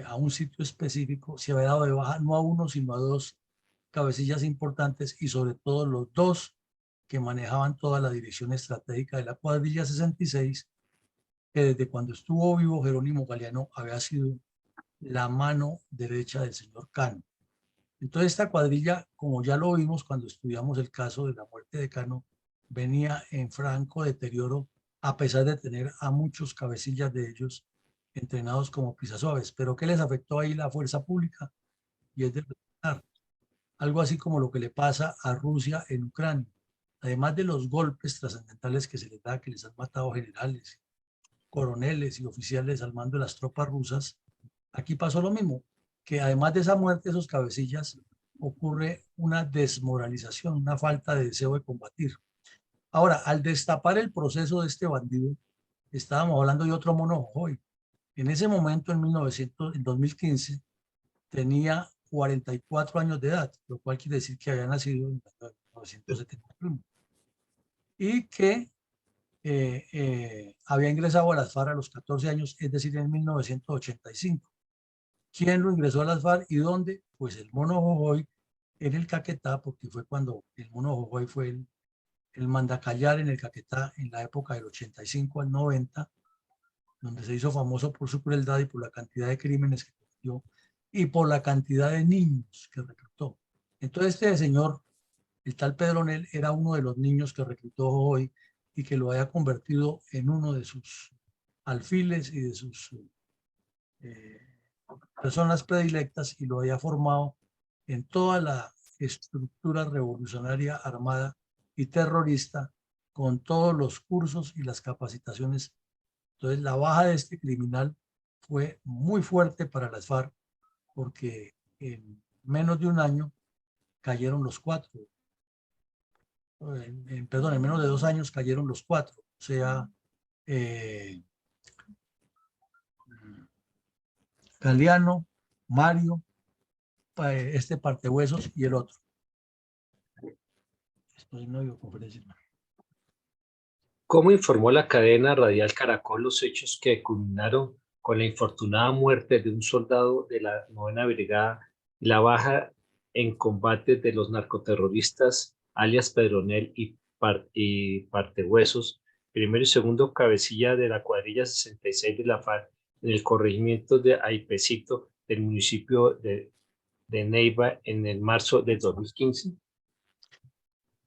a un sitio específico, se había dado de baja no a uno, sino a dos cabecillas importantes y sobre todo los dos que manejaban toda la dirección estratégica de la cuadrilla 66, que desde cuando estuvo vivo Jerónimo Galeano había sido la mano derecha del señor Cano. Entonces esta cuadrilla, como ya lo vimos cuando estudiamos el caso de la muerte de Cano, venía en franco deterioro a pesar de tener a muchos cabecillas de ellos entrenados como pisasuaves. Pero ¿qué les afectó ahí la fuerza pública? Y es de respetar. Algo así como lo que le pasa a Rusia en Ucrania. Además de los golpes trascendentales que se les da, que les han matado generales, coroneles y oficiales al mando de las tropas rusas, aquí pasó lo mismo, que además de esa muerte de esos cabecillas, ocurre una desmoralización, una falta de deseo de combatir. Ahora, al destapar el proceso de este bandido, estábamos hablando de otro Mono Jojoy. En ese momento, en 2015, tenía 44 años de edad, lo cual quiere decir que había nacido en 1971 y que había ingresado a las FARC a los 14 años, es decir, en 1985. ¿Quién lo ingresó a las FARC y dónde? Pues el Mono Jojoy en el Caquetá, porque fue cuando el Mono Jojoy fue el mandacallar en el Caquetá en la época del 85 al 90, donde se hizo famoso por su crueldad y por la cantidad de crímenes que cometió y por la cantidad de niños que reclutó. Entonces este señor, el tal Pedronel, era uno de los niños que reclutó hoy y que lo haya convertido en uno de sus alfiles y de sus personas predilectas y lo había formado en toda la estructura revolucionaria armada y terrorista con todos los cursos y las capacitaciones. Entonces la baja de este criminal fue muy fuerte para las FARC porque en menos de un año cayeron los cuatro. Perdón, en menos de 2 años cayeron los cuatro. O sea, Galeano, Mario, este Partehuesos y el otro. Estoy en una videoconferencia. ¿Cómo informó la cadena radial Caracol los hechos que culminaron con la infortunada muerte de un soldado de la 9ª Brigada y la baja en combate de los narcoterroristas alias Pedronel y Partehuesos, primero y segundo cabecilla de la cuadrilla 66 de la FARC en el corregimiento de Aipecito del municipio de Neiva en el marzo de 2015?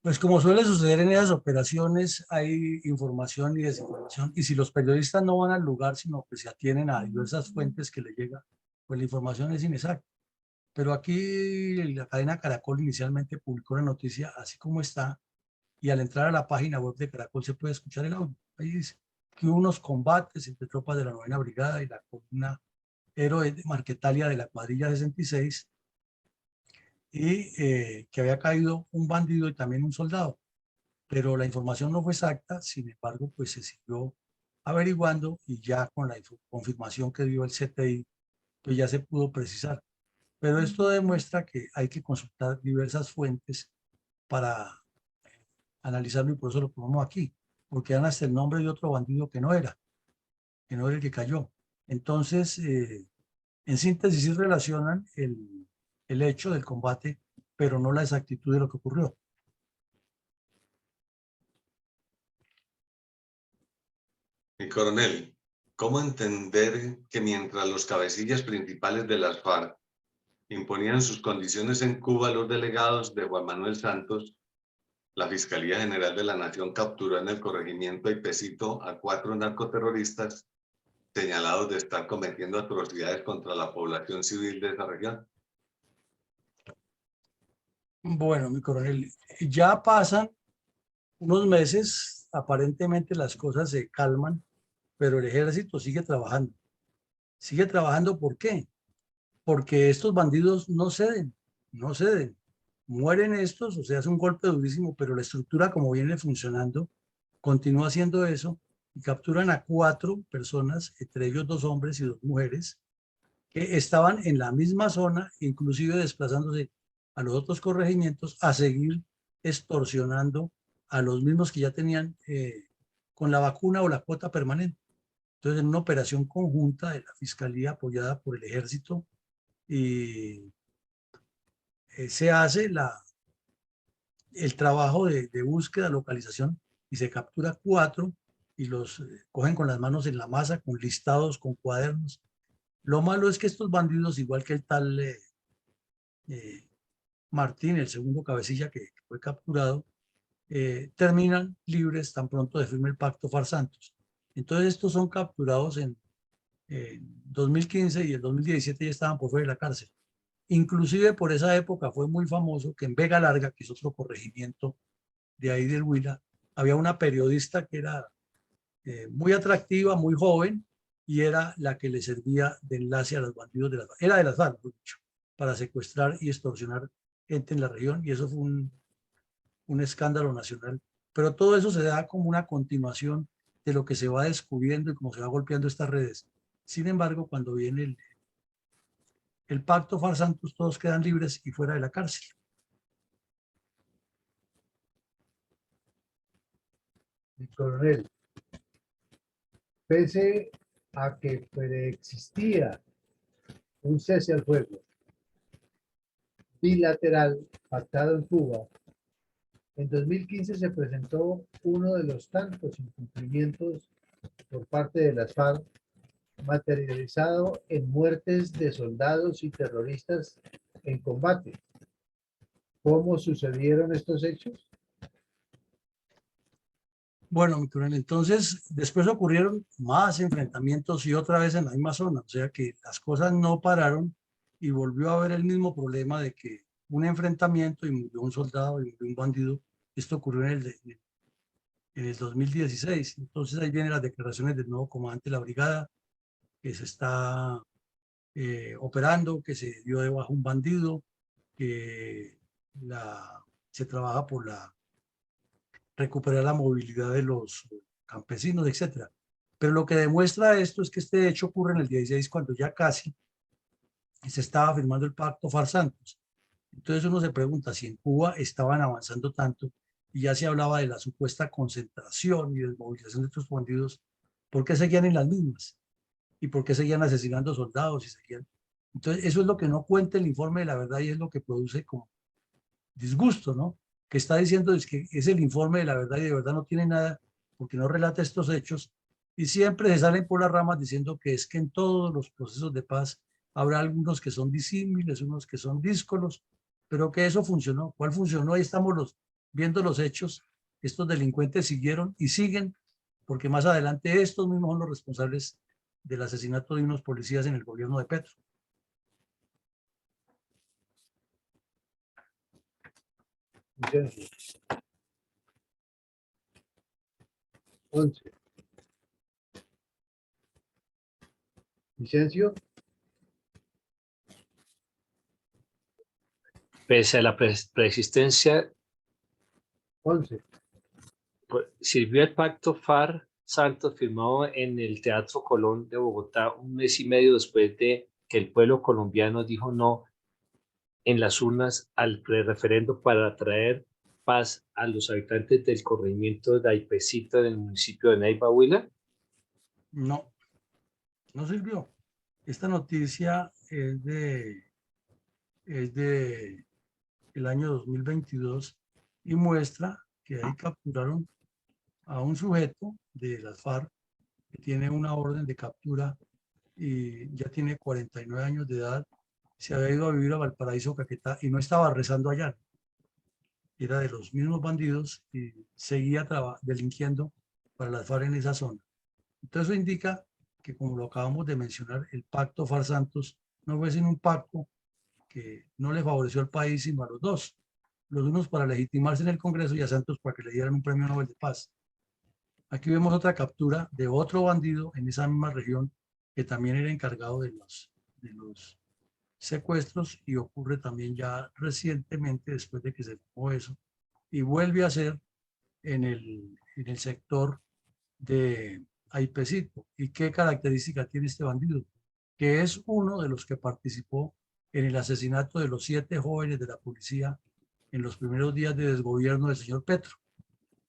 Pues como suele suceder en esas operaciones, hay información y desinformación, y si los periodistas no van al lugar, sino que se atienen a diversas fuentes que le llegan, pues la información es inexacta. Pero aquí la cadena Caracol inicialmente publicó la noticia así como está, y al entrar a la página web de Caracol se puede escuchar el audio. Ahí dice que hubo unos combates entre tropas de la 9ª Brigada y la columna Héroe de Marquetalia de la cuadrilla 66, y que había caído un bandido y también un soldado. Pero la información no fue exacta, sin embargo, pues se siguió averiguando y ya con la confirmación que dio el CTI, pues ya se pudo precisar. Pero esto demuestra que hay que consultar diversas fuentes para analizarlo y por eso lo ponemos aquí, porque dan hasta el nombre de otro bandido que no era el que cayó. Entonces, en síntesis, sí relacionan el hecho del combate, pero no la exactitud de lo que ocurrió. Mi coronel, ¿cómo entender que mientras los cabecillas principales de las FARC imponían sus condiciones en Cuba, los delegados de Juan Manuel Santos, la Fiscalía General de la Nación capturó en el corregimiento Aipecito a 4 narcoterroristas señalados de estar cometiendo atrocidades contra la población civil de esa región? Bueno, mi coronel, ya pasan unos meses, aparentemente las cosas se calman, pero el ejército sigue trabajando. Sigue trabajando, ¿por qué? Porque estos bandidos no ceden, no ceden. Mueren estos, o sea, es un golpe durísimo, pero la estructura como viene funcionando continúa haciendo eso y capturan a 4 personas, entre ellos 2 hombres y 2 mujeres, que estaban en la misma zona, inclusive desplazándose a los otros corregimientos a seguir extorsionando a los mismos que ya tenían con la vacuna o la cuota permanente. Entonces, en una operación conjunta de la Fiscalía apoyada por el Ejército, y se hace el trabajo de búsqueda, localización, y se captura 4 y los cogen con las manos en la masa, con listados, con cuadernos. Lo malo es que estos bandidos, igual que el tal Martín, el segundo cabecilla que fue capturado, terminan libres tan pronto de firme el pacto FARC-Santos. Entonces estos son capturados en 2015 y en 2017 ya estaban por fuera de la cárcel. Inclusive por esa época fue muy famoso que en Vega Larga, que es otro corregimiento de ahí del Huila, había una periodista que era muy atractiva, muy joven, y era la que le servía de enlace a los bandidos de las FARC. Era de las FARC, para secuestrar y extorsionar gente en la región, y eso fue un escándalo nacional. Pero todo eso se da como una continuación de lo que se va descubriendo y cómo se va golpeando estas redes. Sin embargo, cuando viene el pacto FARC-Santos, todos quedan libres y fuera de la cárcel. Mi coronel, pese a que preexistía un cese al fuego bilateral pactado en Cuba, en 2015 se presentó uno de los tantos incumplimientos por parte de las FARC, materializado en muertes de soldados y terroristas en combate. ¿Cómo sucedieron estos hechos? Bueno, mi coronel, entonces después ocurrieron más enfrentamientos y otra vez en la misma zona, o sea que las cosas no pararon y volvió a haber el mismo problema de que un enfrentamiento y murió un soldado y murió un bandido. Esto ocurrió en el 2016. Entonces ahí vienen las declaraciones del nuevo comandante de la brigada, que se está operando, que se dio de baja un bandido, que se trabaja por recuperar la movilidad de los campesinos, etcétera. Pero lo que demuestra esto es que este hecho ocurre en el 16, cuando ya casi se estaba firmando el pacto FARC-Santos. Entonces uno se pregunta si en Cuba estaban avanzando tanto y ya se hablaba de la supuesta concentración y desmovilización de estos bandidos, ¿por qué seguían en las mismas? ¿Y por qué seguían asesinando soldados? Y seguían... Entonces eso es lo que no cuenta el informe de la verdad y es lo que produce como disgusto, ¿no? Que está diciendo es que es el informe de la verdad y de verdad no tiene nada porque no relata estos hechos, y siempre se salen por las ramas diciendo que es que en todos los procesos de paz habrá algunos que son disímiles, unos que son díscolos, pero que eso funcionó. ¿Cuál funcionó? Ahí estamos viendo los hechos. Estos delincuentes siguieron y siguen, porque más adelante estos mismos son los responsables del asesinato de unos policías en el gobierno de Petro. Vicencio. 11. Vicencio. Pese a la preexistencia, 11. sirvió el pacto FARC-Santos firmado en el Teatro Colón de Bogotá un mes y medio después de que el pueblo colombiano dijo no en las urnas al prereferendo para traer paz a los habitantes del corregimiento de Aipecito del municipio de Neiva, Huila. No, no sirvió. Esta noticia es de el año 2022 y muestra que ahí capturaron a un sujeto de las FARC que tiene una orden de captura y ya tiene 49 años de edad. Se había ido a vivir a Valparaíso, Caquetá, y no estaba rezando allá. Era de los mismos bandidos y seguía delinquiendo para las FARC en esa zona. Entonces eso indica que, como lo acabamos de mencionar, el pacto FARC-Santos no fue sino un pacto que no le favoreció al país sino a los dos, los unos para legitimarse en el Congreso y a Santos para que le dieran un premio Nobel de Paz. Aquí vemos otra captura de otro bandido en esa misma región que también era encargado de los secuestros, y ocurre también ya recientemente después de que se formó eso, y vuelve a ser en el sector de Aipecito. ¿Y qué característica tiene este bandido? Que es uno de los que participó en el asesinato de los 7 jóvenes de la policía en los primeros días de desgobierno del señor Petro.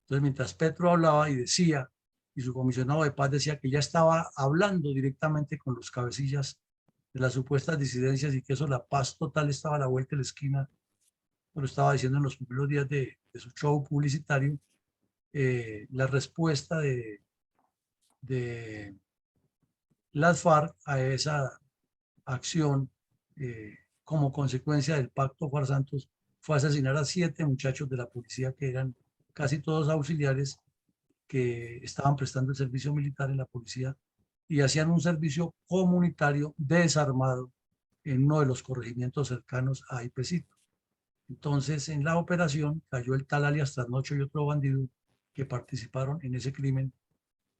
Entonces, mientras Petro hablaba y decía, y su comisionado de paz decía que ya estaba hablando directamente con los cabecillas de las supuestas disidencias y que eso, la paz total, estaba a la vuelta de la esquina, lo estaba diciendo en los primeros días de su show publicitario. La respuesta de las FARC a esa acción, como consecuencia del pacto FARC-Santos, fue asesinar a 7 muchachos de la policía, que eran casi todos auxiliares que estaban prestando el servicio militar en la policía y hacían un servicio comunitario desarmado en uno de los corregimientos cercanos a Aipecito. Entonces, en la operación cayó el tal alias Trasnocho y otro bandido que participaron en ese crimen,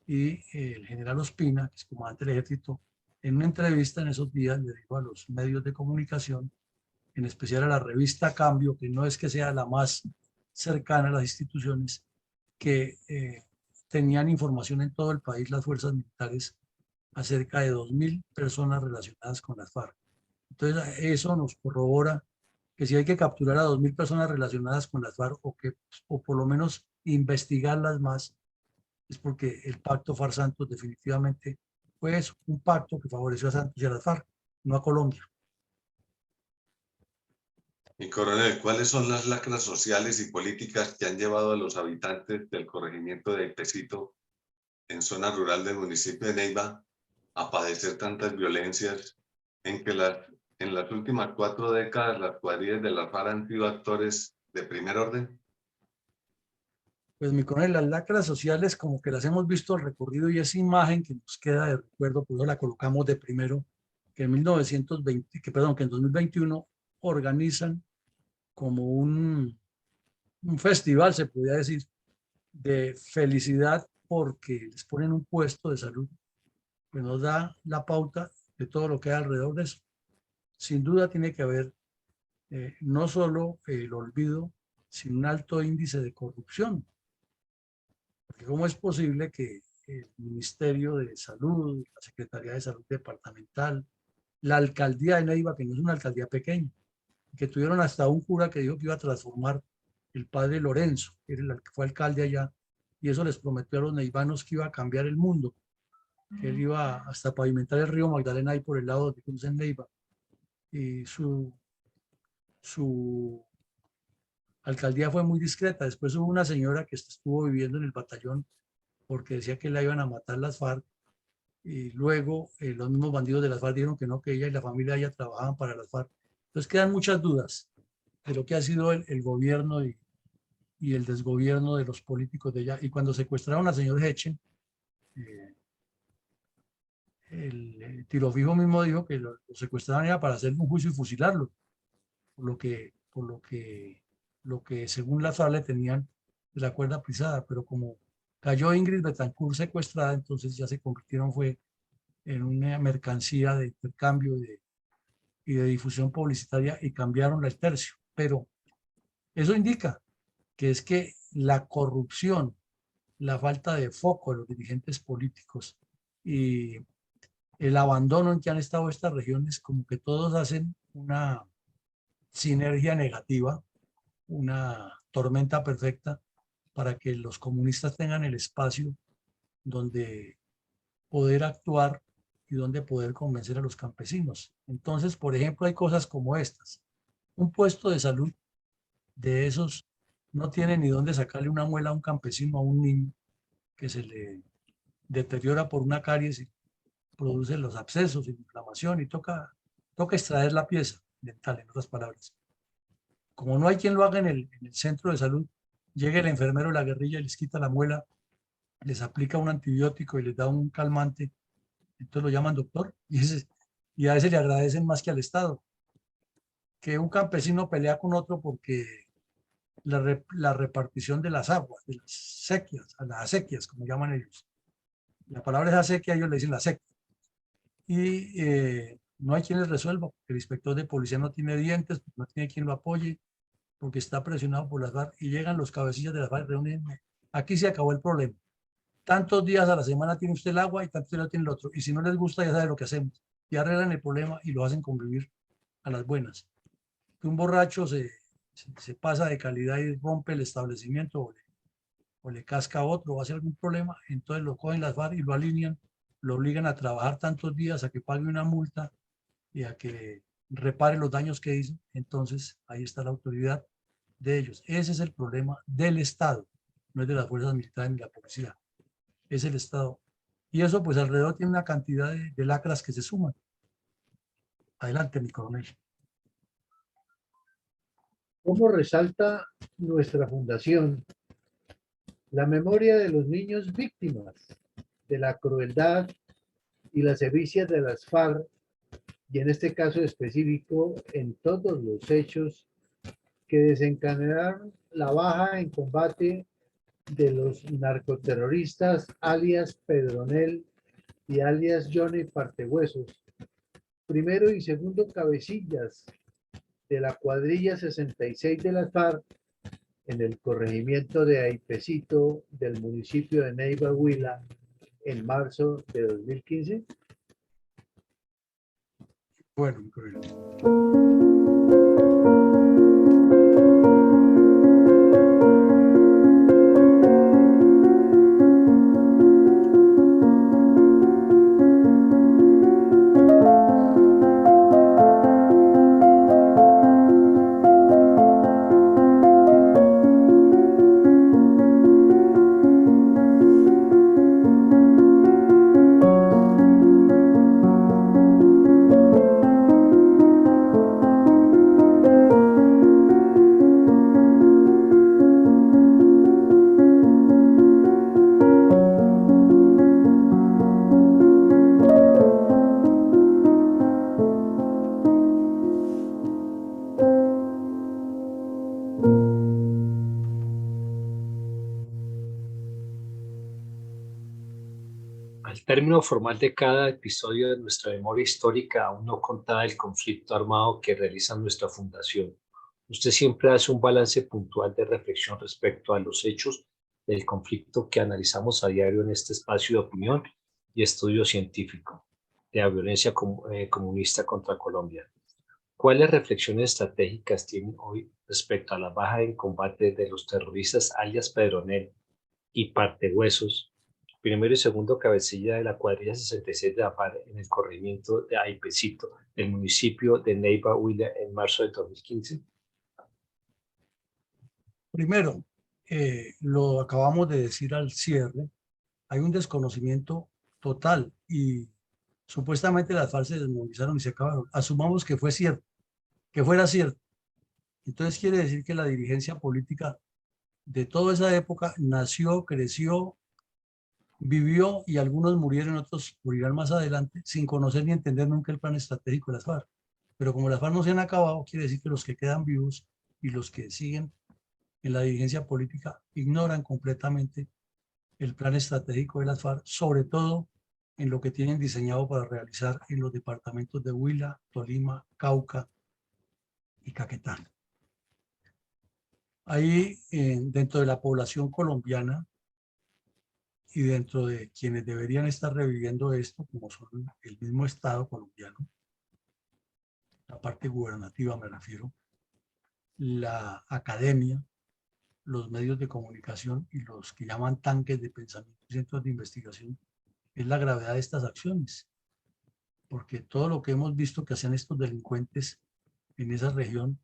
y el general Ospina, que es comandante del ejército, en una entrevista en esos días le dijo a los medios de comunicación, en especial a la revista Cambio, que no es que sea la más cercana a las instituciones, que tenían información en todo el país las fuerzas militares acerca de 2.000 personas relacionadas con las FARC. Entonces, eso nos corrobora que si hay que capturar a 2.000 personas relacionadas con las FARC, o por lo menos investigarlas más, es porque el pacto FARC-Santos definitivamente fue eso, un pacto que favoreció a Santos y a las FARC, no a Colombia. Mi coronel, ¿cuáles son las lacras sociales y políticas que han llevado a los habitantes del corregimiento de Aipecito, en zona rural del municipio de Neiva, a padecer tantas violencias, en que en las últimas 4 décadas las cuadrillas de la FARC han sido actores de primer orden? Pues, mi coronel, las lacras sociales como que las hemos visto al recorrido, y esa imagen que nos queda de recuerdo, por eso la colocamos de primero, que en 1920, que en 2021 organizan como un festival, se podría decir, de felicidad, porque les ponen un puesto de salud que nos da la pauta de todo lo que hay alrededor de eso. Sin duda tiene que haber no solo el olvido, sino un alto índice de corrupción. Porque ¿cómo es posible que el Ministerio de Salud, la Secretaría de Salud Departamental, la Alcaldía de Neiva, que no es una alcaldía pequeña, que tuvieron hasta un cura que dijo que iba a transformar, el padre Lorenzo, que fue alcalde allá, y eso les prometió a los neivanos que iba a cambiar el mundo, que él iba hasta pavimentar el río Magdalena ahí por el lado de Cruz en Neiva, y su alcaldía fue muy discreta. Después hubo una señora que estuvo viviendo en el batallón porque decía que la iban a matar las FARC, y luego los mismos bandidos de las FARC dijeron que no, que ella y la familia de ella trabajaban para las FARC. Entonces quedan muchas dudas de lo que ha sido el gobierno y el desgobierno de los políticos de ella. Y cuando secuestraron al señor Hechen, el Tiro Fijo mismo dijo que lo secuestraron ya para hacerle un juicio y fusilarlo, lo que según la FARC le tenían de la cuerda pisada. Pero como cayó Ingrid Betancourt secuestrada, entonces ya se convirtieron fue en una mercancía de intercambio y de difusión publicitaria, y cambiaron el tercio. Pero eso indica que es que la corrupción, la falta de foco de los dirigentes políticos y el abandono en que han estado estas regiones, como que todos hacen una sinergia negativa, una tormenta perfecta, para que los comunistas tengan el espacio donde poder actuar y donde poder convencer a los campesinos. Entonces, por ejemplo, hay cosas como estas. Un puesto de salud de esos no tiene ni dónde sacarle una muela a un campesino, a un niño que se le deteriora por una caries y produce los abscesos y inflamación, y toca extraer la pieza dental, en otras palabras. Como no hay quien lo haga en el centro de salud, llega el enfermero de la guerrilla y les quita la muela, les aplica un antibiótico y les da un calmante, entonces lo llaman doctor, y a ese le agradecen más que al Estado. Que un campesino pelea con otro porque la repartición de las aguas, de las sequías, a las acequias, como llaman ellos. La palabra es acequia, ellos le dicen la sequía. Y no hay quien les resuelva, porque el inspector de policía no tiene dientes, no tiene quien lo apoye, porque está presionado por las FARC, y llegan los cabecillas de las FARC, reúnen. Aquí se acabó el problema. Tantos días a la semana tiene usted el agua y tantos días tiene el otro. Y si no les gusta, ya sabe lo que hacemos. Y arreglan el problema y lo hacen convivir a las buenas. Que un borracho se pasa de calidad y rompe el establecimiento o le casca a otro o hace algún problema, entonces lo cogen las FARC y lo alinean, lo obligan a trabajar tantos días, a que pague una multa y a que repare los daños que hizo. Entonces ahí está la autoridad de ellos. Ese es el problema del Estado, no es de las fuerzas militares ni la policía, es el Estado. Y eso pues alrededor tiene una cantidad de lacras que se suman. Adelante, mi coronel. ¿Cómo resalta nuestra fundación la memoria de los niños víctimas de la crueldad y la sevicia de las FARC, y en este caso específico en todos los hechos que desencadenaron la baja en combate de los narcoterroristas alias Pedronel y alias Johnny Partehuesos, primero y segundo cabecillas de la cuadrilla 66 de las FARC en el corregimiento de Aipecito del municipio de Neiva, Huila, en marzo de 2015? Bueno, mi coronel. Al término formal de cada episodio de nuestra memoria histórica aún no contada del conflicto armado que realiza nuestra fundación, usted siempre hace un balance puntual de reflexión respecto a los hechos del conflicto que analizamos a diario en este espacio de opinión y estudio científico de la violencia comunista contra Colombia. ¿Cuáles reflexiones estratégicas tienen hoy respecto a la baja en combate de los terroristas alias Pedronel y Partehuesos, primero y segundo cabecilla de la cuadrilla 66 de la FARC en el corregimiento de Aipecito, del municipio de Neiva, Huila, en marzo de 2015? Primero, lo acabamos de decir al cierre, hay un desconocimiento total y supuestamente las FARC se desmovilizaron y se acabaron. Asumamos que fue cierto, que fuera cierto. Entonces quiere decir que la dirigencia política de toda esa época nació, creció, vivió y algunos murieron, otros morirán más adelante sin conocer ni entender nunca el plan estratégico de las FARC. Pero como las FARC no se han acabado, quiere decir que los que quedan vivos y los que siguen en la dirigencia política ignoran completamente el plan estratégico de las FARC, sobre todo en lo que tienen diseñado para realizar en los departamentos de Huila, Tolima, Cauca y Caquetá. Ahí, dentro de la población colombiana y dentro de quienes deberían estar reviviendo esto, como son el mismo Estado colombiano, la parte gubernativa me refiero, la academia, los medios de comunicación y los que llaman tanques de pensamiento y centros de investigación, es la gravedad de estas acciones. Porque todo lo que hemos visto que hacen estos delincuentes en esa región,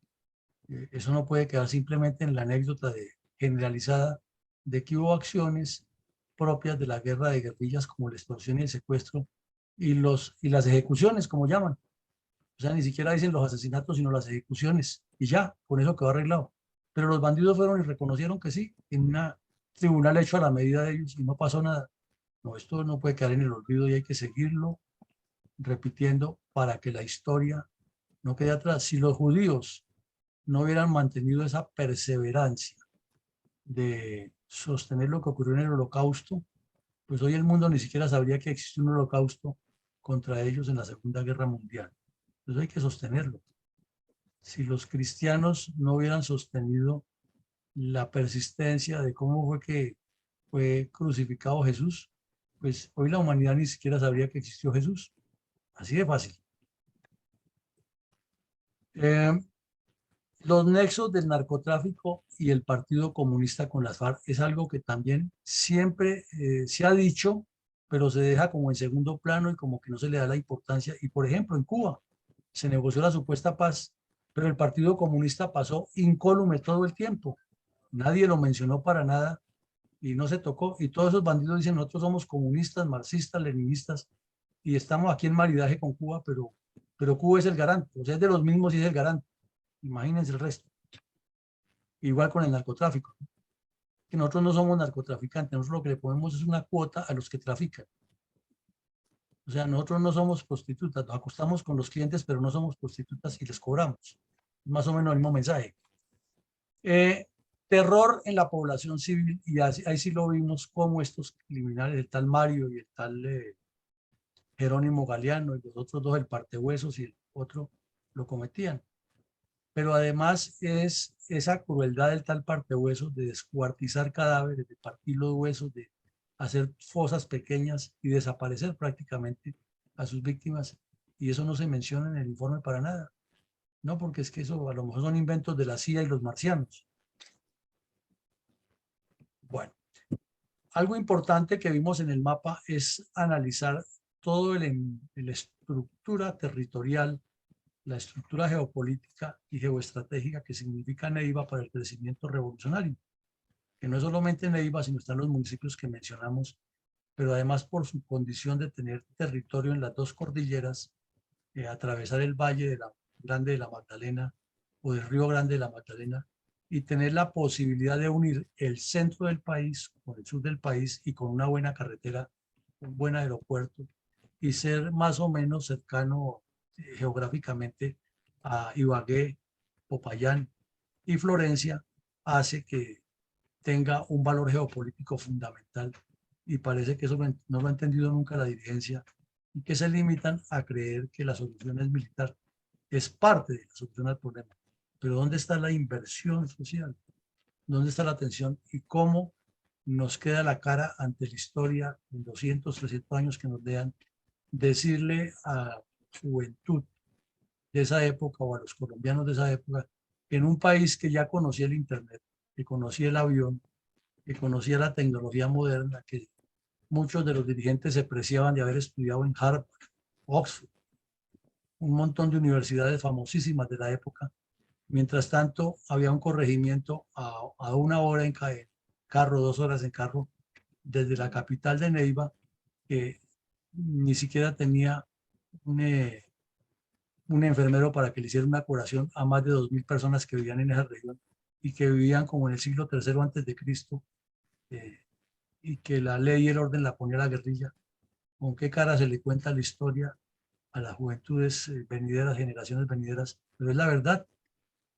eso no puede quedar simplemente en la anécdota generalizada de que hubo acciones propias de la guerra de guerrillas como la extorsión y el secuestro y las ejecuciones, como llaman. O sea, ni siquiera dicen los asesinatos, sino las ejecuciones. Y ya, con eso quedó arreglado. Pero los bandidos fueron y reconocieron que sí, en un tribunal hecho a la medida de ellos y no pasó nada. No, esto no puede quedar en el olvido y hay que seguirlo repitiendo para que la historia no quede atrás. Si los judíos no hubieran mantenido esa perseverancia de sostener lo que ocurrió en el Holocausto, pues hoy el mundo ni siquiera sabría que existe un holocausto contra ellos en la Segunda Guerra Mundial. Entonces hay que sostenerlo. Si los cristianos no hubieran sostenido la persistencia de cómo fue que fue crucificado Jesús, pues hoy la humanidad ni siquiera sabría que existió Jesús. Así de fácil. Los nexos del narcotráfico y el Partido Comunista con las FARC es algo que también siempre se ha dicho, pero se deja como en segundo plano y como que no se le da la importancia. Y por ejemplo, en Cuba se negoció la supuesta paz, pero el Partido Comunista pasó incólume todo el tiempo. Nadie lo mencionó para nada y no se tocó. Y todos esos bandidos dicen, nosotros somos comunistas, marxistas, leninistas, y estamos aquí en maridaje con Cuba, pero Cuba es el garante, o sea, es de los mismos y es el garante. Imagínense el resto. Igual con el narcotráfico. Que nosotros no somos narcotraficantes, nosotros lo que le ponemos es una cuota a los que trafican. O sea, nosotros no somos prostitutas, nos acostamos con los clientes, pero no somos prostitutas y les cobramos. Más o menos el mismo mensaje. Terror en la población civil, y ahí sí lo vimos como estos criminales, el tal Mario y el tal Jerónimo Galeano y los otros dos, el Partehuesos y el otro, lo cometían. Pero además es esa crueldad del tal Partehuesos de descuartizar cadáveres, de partir los huesos, de hacer fosas pequeñas y desaparecer prácticamente a sus víctimas. Y eso no se menciona en el informe para nada. No, porque es que eso a lo mejor son inventos de la CIA y los marcianos. Bueno, algo importante que vimos en el mapa es analizar todo la estructura territorial, la estructura geopolítica y geoestratégica que significa Neiva para el crecimiento revolucionario, que no es solamente Neiva, sino están los municipios que mencionamos, pero además por su condición de tener territorio en las dos cordilleras, atravesar el valle de la Grande de la Magdalena o del Río Grande de la Magdalena y tener la posibilidad de unir el centro del país con el sur del país y con una buena carretera, un buen aeropuerto y ser más o menos cercano geográficamente a Ibagué, Popayán y Florencia, hace que tenga un valor geopolítico fundamental y parece que eso no lo ha entendido nunca la dirigencia y que se limitan a creer que la solución es militar. Es parte de la solución al problema, pero ¿dónde está la inversión social? ¿Dónde está la atención y cómo nos queda la cara ante la historia en 200, 300 años que nos lean, decirle a la juventud de esa época o a los colombianos de esa época, que en un país que ya conocía el internet, que conocía el avión, que conocía la tecnología moderna, que muchos de los dirigentes se preciaban de haber estudiado en Harvard, Oxford, un montón de universidades famosísimas de la época. Mientras tanto, había un corregimiento a 1 hora en carro, 2 horas en carro, desde la capital de Neiva, que ni siquiera tenía un enfermero para que le hiciera una curación a más de 2.000 personas que vivían en esa región y que vivían como en el siglo III antes de Cristo, y que la ley y el orden la ponía la guerrilla. ¿Con qué cara se le cuenta la historia a las juventudes venideras, generaciones venideras? Pero es la verdad.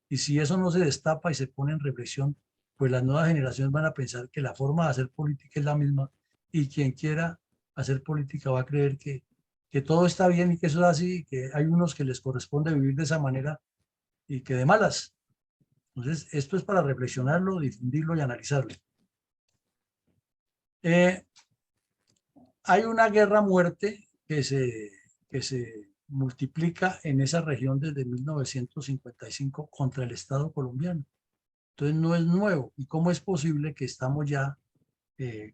Y si eso no se destapa y se pone en reflexión, pues las nuevas generaciones van a pensar que la forma de hacer política es la misma y quien quiera hacer política va a creer que todo está bien y que eso es así, y que hay unos que les corresponde vivir de esa manera y que de malas. Entonces, esto es para reflexionarlo, difundirlo y analizarlo. Hay una guerra a muerte que se multiplica en esa región desde 1955 contra el Estado colombiano. Entonces no es nuevo. ¿Y cómo es posible que estamos ya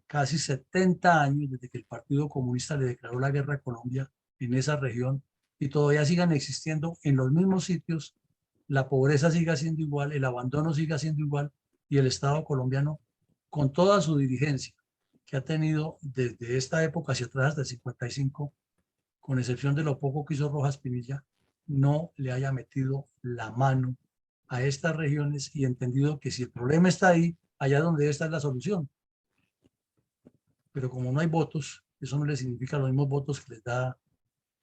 casi 70 años desde que el Partido Comunista le declaró la guerra a Colombia en esa región y todavía sigan existiendo en los mismos sitios, la pobreza siga siendo igual, el abandono siga siendo igual y el Estado colombiano con toda su dirigencia que ha tenido desde esta época hacia atrás, hasta el 55, con excepción de lo poco que hizo Rojas Pinilla, no le haya metido la mano a estas regiones y entendido que si el problema está ahí, allá donde está la solución. Pero como no hay votos, eso no les significa los mismos votos que les da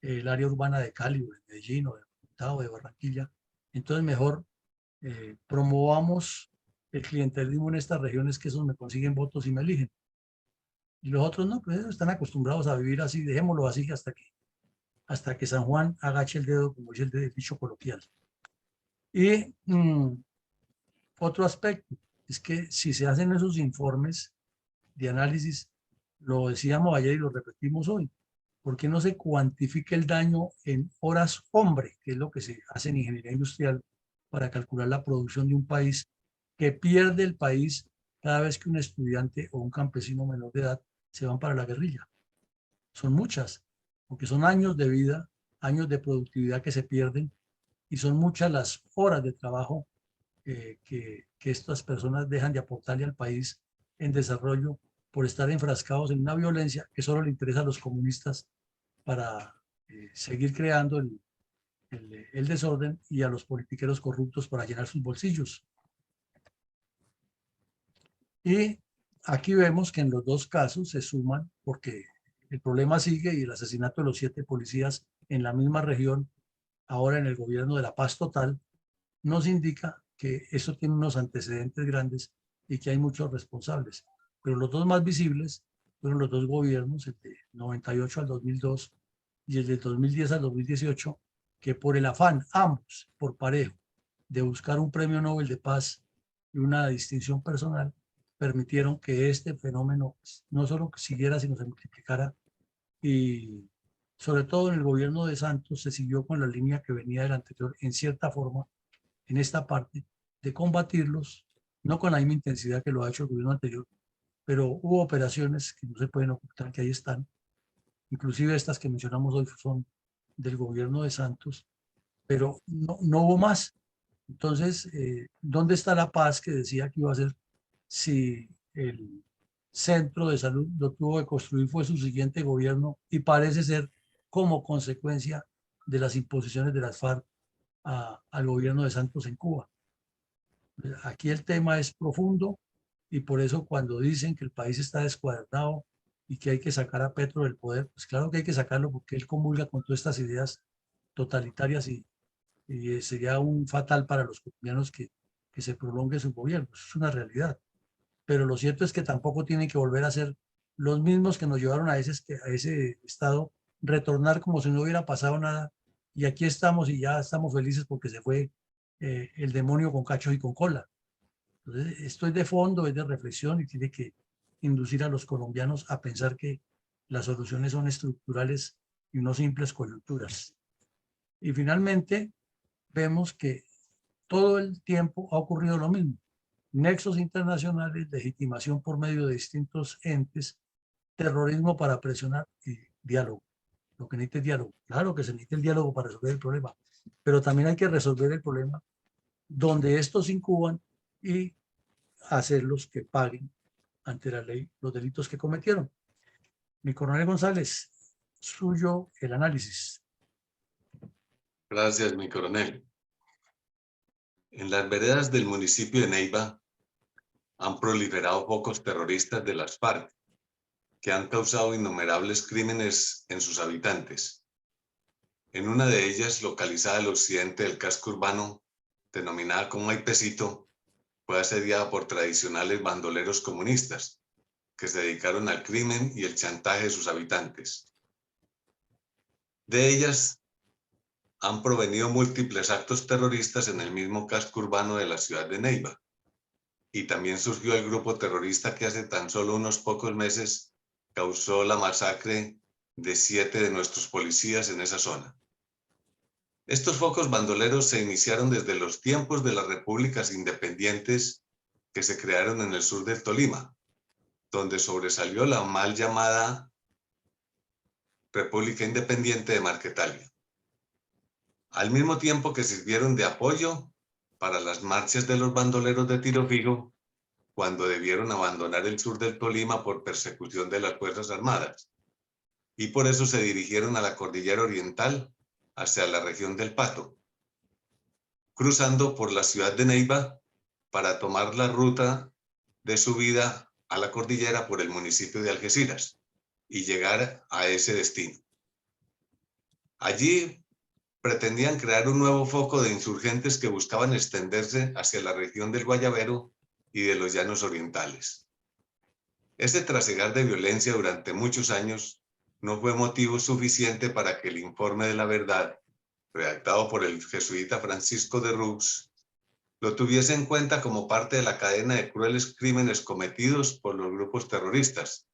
el área urbana de Cali, o de Medellín, o de Bogotá, o de Barranquilla. Entonces mejor promovamos el clientelismo en estas regiones, que esos me consiguen votos y me eligen. Y los otros no, pues están acostumbrados a vivir así, dejémoslo así hasta que San Juan agache el dedo, como dice el dicho coloquial. Y otro aspecto es que si se hacen esos informes de análisis, lo decíamos ayer y lo repetimos hoy, ¿por qué no se cuantifica el daño en horas hombre, que es lo que se hace en ingeniería industrial para calcular la producción de un país, que pierde el país cada vez que un estudiante o un campesino menor de edad se van para la guerrilla? Son muchas, porque son años de vida, años de productividad que se pierden, y son muchas las horas de trabajo que estas personas dejan de aportarle al país en desarrollo por estar enfrascados en una violencia que solo le interesa a los comunistas para seguir creando el desorden, y a los politiqueros corruptos para llenar sus bolsillos. Y aquí vemos que en los dos casos se suman, porque el problema sigue, y el asesinato de los 7 policías en la misma región, ahora en el gobierno de la paz total, nos indica que eso tiene unos antecedentes grandes y que hay muchos responsables. Pero los dos más visibles fueron los dos gobiernos, el de 98 al 2002 y el de 2010 al 2018, que por el afán, ambos por parejo, de buscar un premio Nobel de Paz y una distinción personal, permitieron que este fenómeno no solo siguiera, sino se multiplicara. Y sobre todo en el gobierno de Santos se siguió con la línea que venía del anterior, en cierta forma, en esta parte, de combatirlos, no con la misma intensidad que lo ha hecho el gobierno anterior, pero hubo operaciones que no se pueden ocultar, que ahí están. Inclusive estas que mencionamos hoy son del gobierno de Santos, pero no hubo más. Entonces, ¿dónde está la paz que decía que iba a ser si el centro de salud lo tuvo que construir fue su siguiente gobierno, y parece ser como consecuencia de las imposiciones de las FARC al gobierno de Santos en Cuba? Aquí el tema es profundo, y por eso cuando dicen que el país está descuadernado y que hay que sacar a Petro del poder, pues claro que hay que sacarlo, porque él comulga con todas estas ideas totalitarias, y sería un fatal para los colombianos que se prolongue su gobierno. Eso es una realidad. Pero lo cierto es que tampoco tienen que volver a ser los mismos que nos llevaron a ese estado, retornar como si no hubiera pasado nada, y aquí estamos y ya estamos felices porque se fue el demonio con cachos y con cola. Entonces, esto es de fondo, es de reflexión, y tiene que inducir a los colombianos a pensar que las soluciones son estructurales y no simples coyunturas. Y finalmente, vemos que todo el tiempo ha ocurrido lo mismo: nexos internacionales, legitimación por medio de distintos entes, terrorismo para presionar, y diálogo. Lo que necesita es diálogo. Claro que se necesita el diálogo para resolver el problema, pero también hay que resolver el problema donde estos incuban y hacerlos que paguen ante la ley los delitos que cometieron. Mi coronel González, suyo el análisis. Gracias, mi coronel. En las veredas del municipio de Neiva han proliferado focos terroristas de las FARC, que han causado innumerables crímenes en sus habitantes. En una de ellas, localizada al occidente del casco urbano, denominada como Maipecito, fue asediada por tradicionales bandoleros comunistas, que se dedicaron al crimen y el chantaje de sus habitantes. De ellas han provenido múltiples actos terroristas en el mismo casco urbano de la ciudad de Neiva, y también surgió el grupo terrorista que hace tan solo unos pocos meses causó la masacre de 7 de nuestros policías en esa zona. Estos focos bandoleros se iniciaron desde los tiempos de las repúblicas independientes que se crearon en el sur del Tolima, donde sobresalió la mal llamada República Independiente de Marquetalia. Al mismo tiempo que sirvieron de apoyo para las marchas de los bandoleros de tiro fijo, cuando debieron abandonar el sur del Tolima por persecución de las Fuerzas Armadas, y por eso se dirigieron a la cordillera oriental, hacia la región del Pato, cruzando por la ciudad de Neiva para tomar la ruta de subida a la cordillera por el municipio de Algeciras y llegar a ese destino. Allí pretendían crear un nuevo foco de insurgentes que buscaban extenderse hacia la región del Guayabero y de los llanos orientales. Este trasegar de violencia durante muchos años no fue motivo suficiente para que el informe de la verdad, redactado por el jesuita Francisco de Roux, lo tuviese en cuenta como parte de la cadena de crueles crímenes cometidos por los grupos terroristas,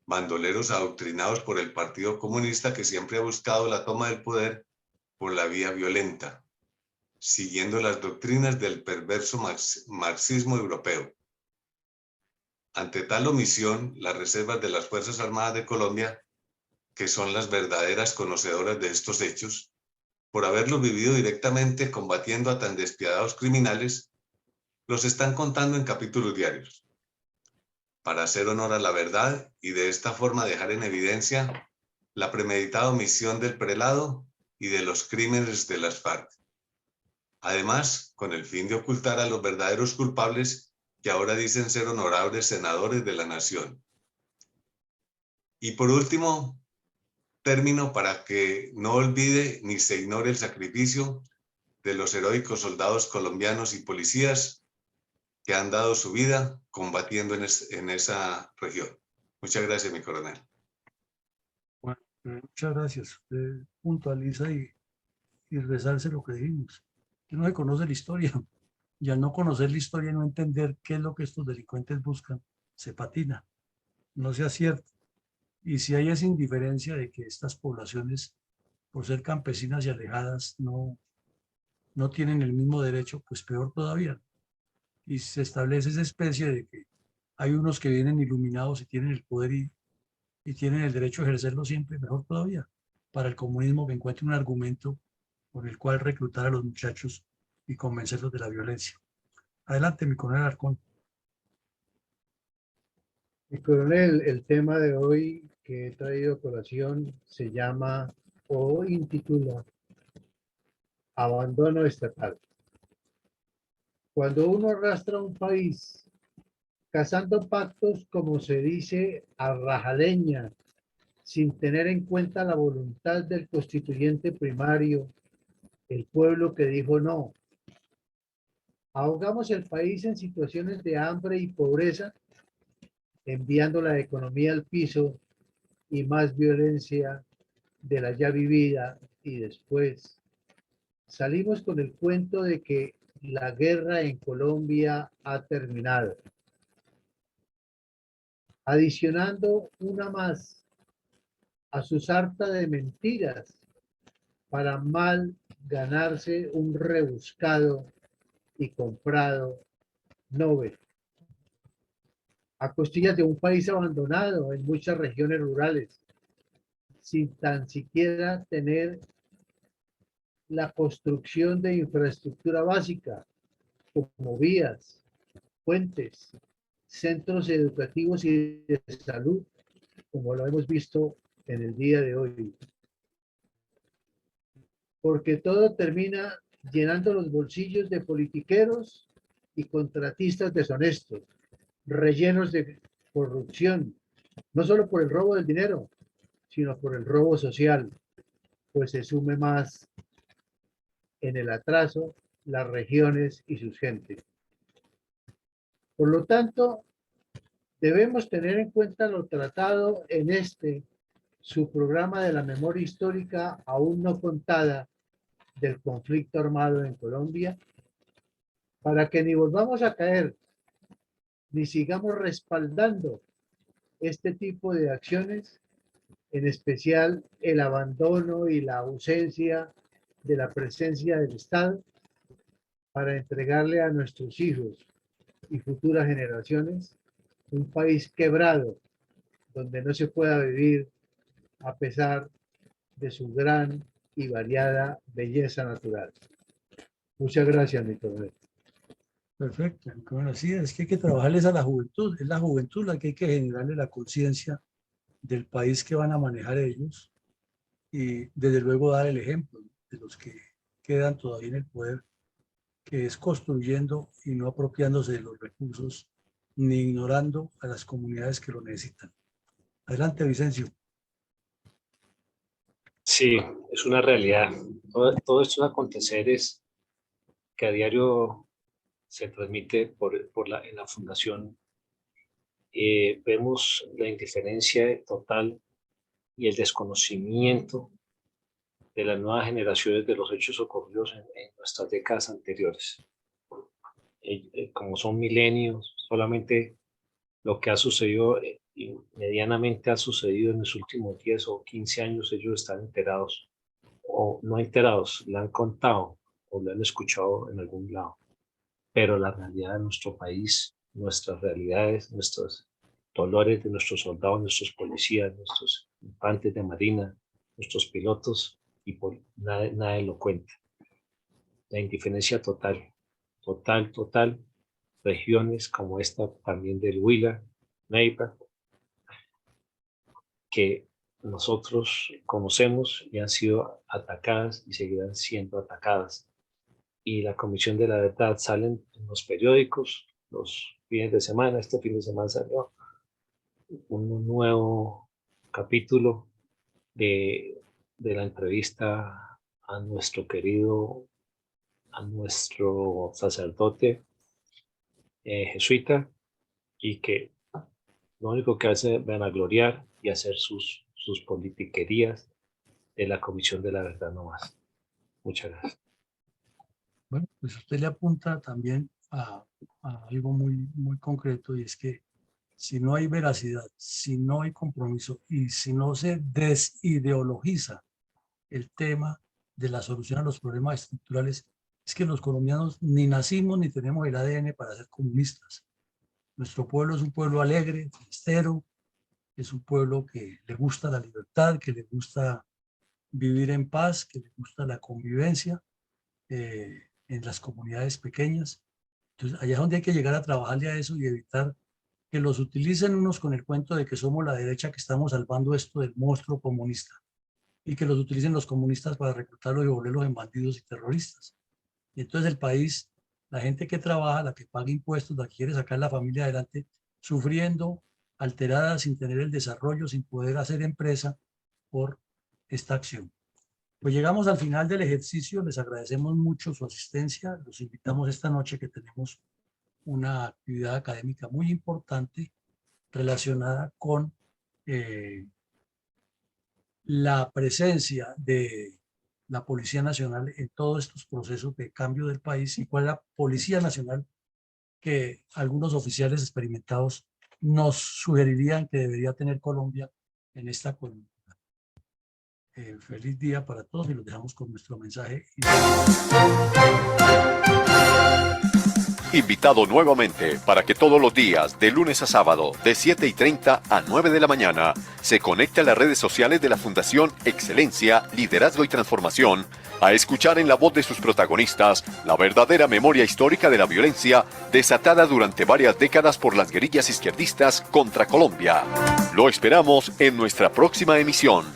bandoleros adoctrinados por el Partido Comunista que siempre ha buscado la toma del poder por la vía violenta, siguiendo las doctrinas del perverso marxismo europeo. Ante tal omisión, las reservas de las Fuerzas Armadas de Colombia, que son las verdaderas conocedoras de estos hechos, por haberlos vivido directamente combatiendo a tan despiadados criminales, los están contando en capítulos diarios, para hacer honor a la verdad y de esta forma dejar en evidencia la premeditada omisión del prelado y de los crímenes de las FARC. Además, con el fin de ocultar a los verdaderos culpables que ahora dicen ser honorables senadores de la nación. Y por último, término para que no olvide ni se ignore el sacrificio de los heroicos soldados colombianos y policías que han dado su vida combatiendo en esa región. Muchas gracias, mi coronel. Bueno, muchas gracias. Usted puntualiza y resalce lo que dijimos. Que no se conoce la historia. Y al no conocer la historia y no entender qué es lo que estos delincuentes buscan, se patina, no se acierta. Y si hay esa indiferencia de que estas poblaciones, por ser campesinas y alejadas, no tienen el mismo derecho, pues peor todavía. Y se establece esa especie de que hay unos que vienen iluminados y tienen el poder y tienen el derecho a ejercerlo siempre, mejor todavía. Para el comunismo que encuentre un argumento con el cual reclutar a los muchachos y convencerlos de la violencia. Adelante, mi coronel Alarcón. Mi coronel, el tema de hoy que he traído a colación se llama o intitula Abandono estatal. Cuando uno arrastra un país cazando pactos, como se dice, a rajaleña, sin tener en cuenta la voluntad del constituyente primario, el pueblo que dijo no, ahogamos el país en situaciones de hambre y pobreza, enviando la economía al piso y más violencia de la ya vivida, y después salimos con el cuento de que la guerra en Colombia ha terminado, adicionando una más a su sarta de mentiras para mal ganarse un rebuscado y comprado Nobel, a costillas de un país abandonado en muchas regiones rurales, sin tan siquiera tener la construcción de infraestructura básica, como vías, puentes, centros educativos y de salud, como lo hemos visto en el día de hoy. Porque todo termina llenando los bolsillos de politiqueros y contratistas deshonestos, rellenos de corrupción, no solo por el robo del dinero, sino por el robo social, pues se sume más en el atraso las regiones y sus gentes. Por lo tanto, debemos tener en cuenta lo tratado en su programa de la memoria histórica aún no contada del conflicto armado en Colombia, para que ni volvamos a caer, ni sigamos respaldando este tipo de acciones, en especial el abandono y la ausencia de la presencia del Estado, para entregarle a nuestros hijos y futuras generaciones un país quebrado, donde no se pueda vivir a pesar de su gran y variada belleza natural. Muchas gracias, mi coronel. Perfecto. Bueno, sí, es que hay que trabajarles a la juventud. Es la juventud la que hay que generarle la conciencia del país que van a manejar ellos y desde luego dar el ejemplo de los que quedan todavía en el poder, que es construyendo y no apropiándose de los recursos ni ignorando a las comunidades que lo necesitan. Adelante, Vicencio. Sí, es una realidad. Todos estos aconteceres que a diario se transmite en la fundación, vemos la indiferencia total y el desconocimiento de las nuevas generaciones de los hechos ocurridos en nuestras décadas anteriores. Como son milenios, solamente lo que ha sucedido y medianamente ha sucedido en los últimos 10 o 15 años, ellos están enterados o no enterados, le han contado o le han escuchado en algún lado. Pero la realidad de nuestro país, nuestras realidades, nuestros dolores de nuestros soldados, nuestros policías, nuestros infantes de marina, nuestros pilotos, y nadie lo cuenta. La indiferencia total, total. Regiones como esta también del Huila, Neiva, que nosotros conocemos y han sido atacadas y seguirán siendo atacadas. Y la Comisión de la Verdad salen en los periódicos los fines de semana. Este fin de semana salió un nuevo capítulo de la entrevista a nuestro sacerdote jesuita, y que lo único que hace es vanagloriar y hacer sus politiquerías de la Comisión de la Verdad nomás. Muchas gracias. Bueno, pues usted le apunta también a algo muy concreto, y es que si no hay veracidad, si no hay compromiso y si no se desideologiza el tema de la solución a los problemas estructurales, es que los colombianos ni nacimos ni tenemos el ADN para ser comunistas. Nuestro pueblo es un pueblo alegre, fiestero, es un pueblo que le gusta la libertad, que le gusta vivir en paz, que le gusta la convivencia en las comunidades pequeñas. Entonces, allá es donde hay que llegar a trabajarle a eso y evitar que los utilicen unos con el cuento de que somos la derecha que estamos salvando esto del monstruo comunista, y que los utilicen los comunistas para reclutarlos y volverlos en bandidos y terroristas. Y entonces el país, la gente que trabaja, la que paga impuestos, la que quiere sacar la familia adelante, sufriendo, alterada, sin tener el desarrollo, sin poder hacer empresa por esta acción. Pues llegamos al final del ejercicio. Les agradecemos mucho su asistencia. Los invitamos esta noche, que tenemos una actividad académica muy importante relacionada con la presencia de la Policía Nacional en todos estos procesos de cambio del país, y cuál es la Policía Nacional que algunos oficiales experimentados nos sugerirían que debería tener Colombia en esta coyuntura. Feliz día para todos, y los dejamos con nuestro mensaje. Invitado nuevamente para que todos los días, de lunes a sábado, de 7:30 a 9 de la mañana, se conecte a las redes sociales de la Fundación Excelencia, Liderazgo y Transformación, a escuchar en la voz de sus protagonistas la verdadera memoria histórica de la violencia desatada durante varias décadas por las guerrillas izquierdistas contra Colombia. Lo esperamos en nuestra próxima emisión.